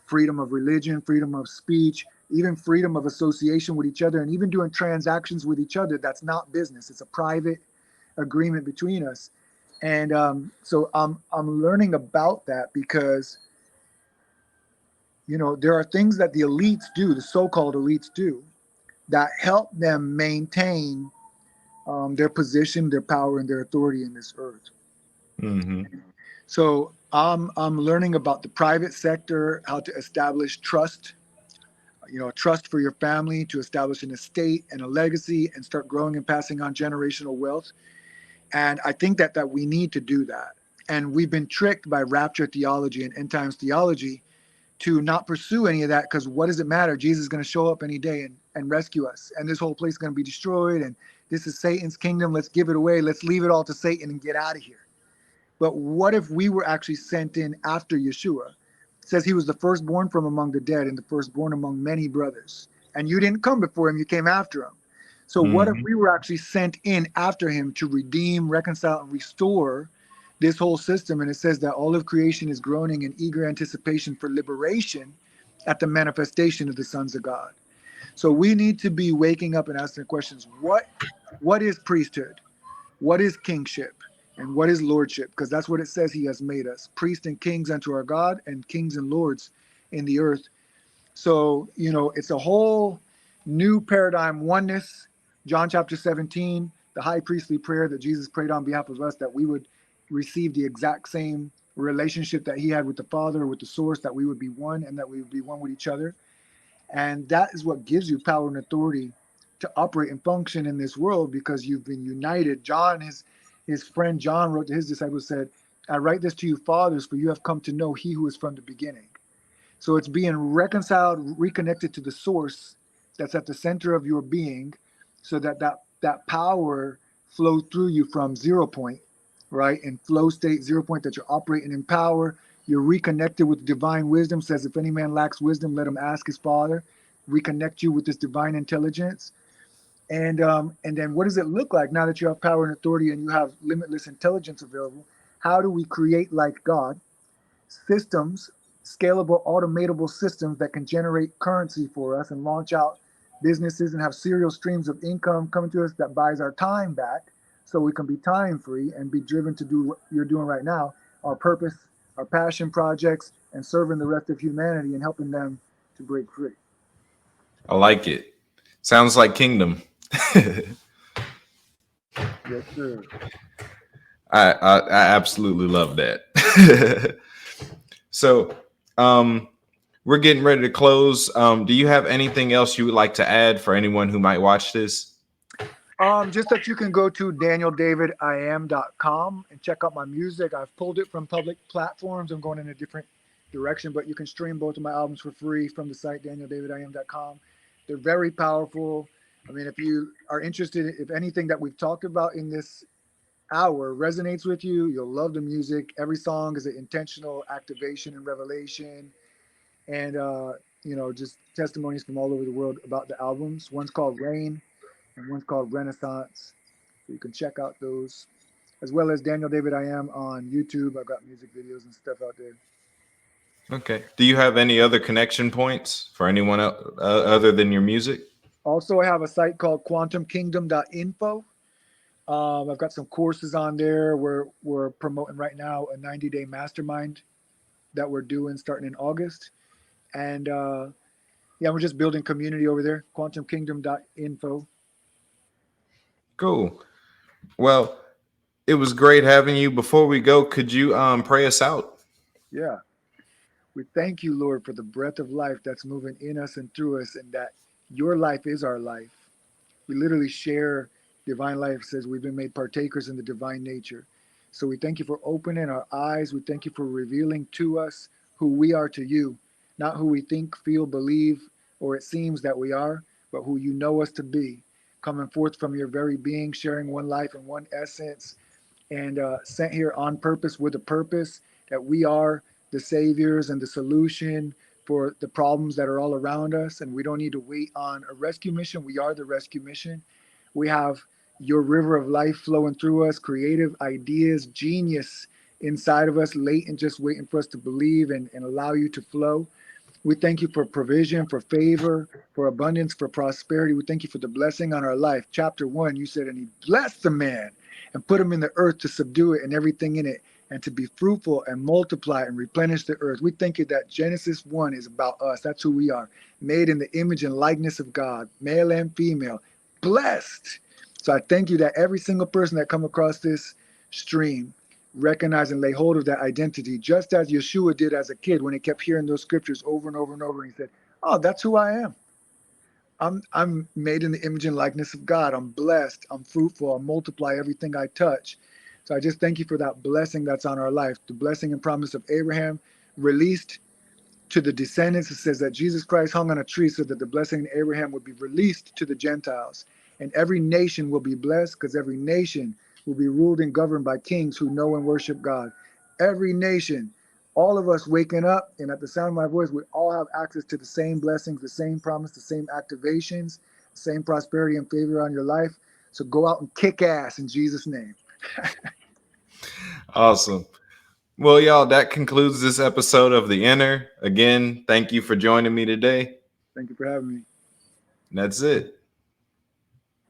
Freedom of religion, freedom of speech, even freedom of association with each other, and even doing transactions with each other. That's not business. It's a private agreement between us. And so I'm learning about that, because there are things that the elites do, the so-called elites do, that help them maintain their position, their power, and their authority in this earth. Mm-hmm. So I'm learning about the private sector, how to establish trust, trust for your family, to establish an estate and a legacy, and start growing and passing on generational wealth. And I think that we need to do that. And we've been tricked by rapture theology and end times theology to not pursue any of that, because what does it matter? Jesus is going to show up any day and rescue us. And this whole place is going to be destroyed. And this is Satan's kingdom. Let's give it away. Let's leave it all to Satan and get out of here. But what if we were actually sent in after Yeshua? It says he was the firstborn from among the dead and the firstborn among many brothers. And you didn't come before him, you came after him. So what if Mm-hmm. we were actually sent in after him to redeem, reconcile, and restore this whole system? And it says that all of creation is groaning in eager anticipation for liberation at the manifestation of the sons of God. So we need to be waking up and asking questions. What is priesthood? What is kingship? And what is lordship? Because that's what it says he has made us, priests and kings unto our God, and kings and lords in the earth. So, it's a whole new paradigm. Oneness, John chapter 17, the high priestly prayer that Jesus prayed on behalf of us, that we would receive the exact same relationship that he had with the Father, with the source, that we would be one, and that we would be one with each other. And that is what gives you power and authority to operate and function in this world, because you've been united. John, his friend John, wrote to his disciples, said, I write this to you, fathers, for you have come to know he who is from the beginning. So it's being reconciled, reconnected to the source that's at the center of your being, so that power flows through you from 0 point, right? In flow state, 0 point, that you're operating in power. You're reconnected with divine wisdom. Says, if any man lacks wisdom, let him ask his Father. Reconnect you with this divine intelligence. And then what does it look like now that you have power and authority and you have limitless intelligence available? How do we create, like God, systems, scalable, automatable systems that can generate currency for us and launch out businesses and have serial streams of income coming to us that buys our time back, so we can be time free and be driven to do what you're doing right now, our purpose, our passion projects, and serving the rest of humanity and helping them to break free. I like it. Sounds like kingdom. Yes, sir. I absolutely love that. So, we're getting ready to close. Do you have anything else you would like to add for anyone who might watch this? Just that you can go to danieldavidiam.com and check out my music. I've pulled it from public platforms. I'm going in a different direction, but you can stream both of my albums for free from the site danieldavidiam.com. They're very powerful. I mean, if you are interested, if anything that we've talked about in this hour resonates with you, you'll love the music. Every song is an intentional activation and revelation. And, just testimonies from all over the world about the albums. One's called Rain and one's called Renaissance. So you can check out those, as well as Daniel David I Am on YouTube. I've got music videos and stuff out there. Okay. Do you have any other connection points for anyone else, other than your music? Also, I have a site called quantumkingdom.info. I've got some courses on there. We're promoting right now a 90-day mastermind that we're doing starting in August. And yeah, we're just building community over there, quantumkingdom.info. Cool. Well, it was great having you. Before we go, could you pray us out? Yeah. We thank you, Lord, for the breath of life that's moving in us and through us, and that your life is our life. We literally share divine life, says we've been made partakers in the divine nature. So we thank you for opening our eyes. We thank you for revealing to us who we are to you, not who we think, feel, believe, or it seems that we are, but who you know us to be, coming forth from your very being, sharing one life and one essence, and sent here on purpose with a purpose, that we are the saviors and the solution for the problems that are all around us. And we don't need to wait on a rescue mission. We are the rescue mission. We have your river of life flowing through us, creative ideas, genius inside of us, latent, just waiting for us to believe and allow you to flow. We thank you for provision, for favor, for abundance, for prosperity. We thank you for the blessing on our life. Chapter 1, you said, and he blessed the man and put him in the earth to subdue it and everything in it, and to be fruitful and multiply and replenish the earth. We thank you that Genesis 1 is about us. That's who we are, made in the image and likeness of God, male and female, blessed. So I thank you that every single person that come across this stream recognize and lay hold of that identity, just as Yeshua did as a kid when he kept hearing those scriptures over and over and over. And he said, oh, that's who I am. I'm made in the image and likeness of God. I'm blessed. I'm fruitful. I multiply everything I touch. So I just thank you for that blessing that's on our life, the blessing and promise of Abraham released to the descendants. It says that Jesus Christ hung on a tree so that the blessing of Abraham would be released to the Gentiles. And every nation will be blessed, because every nation will be ruled and governed by kings who know and worship God. Every nation, all of us waking up, and at the sound of my voice, we all have access to the same blessings, the same promise, the same activations, the same prosperity and favor on your life. So go out and kick ass in Jesus' name. Awesome. Well, y'all, that concludes this episode of The Inner. Again, thank you for joining me today. Thank you for having me. And that's it.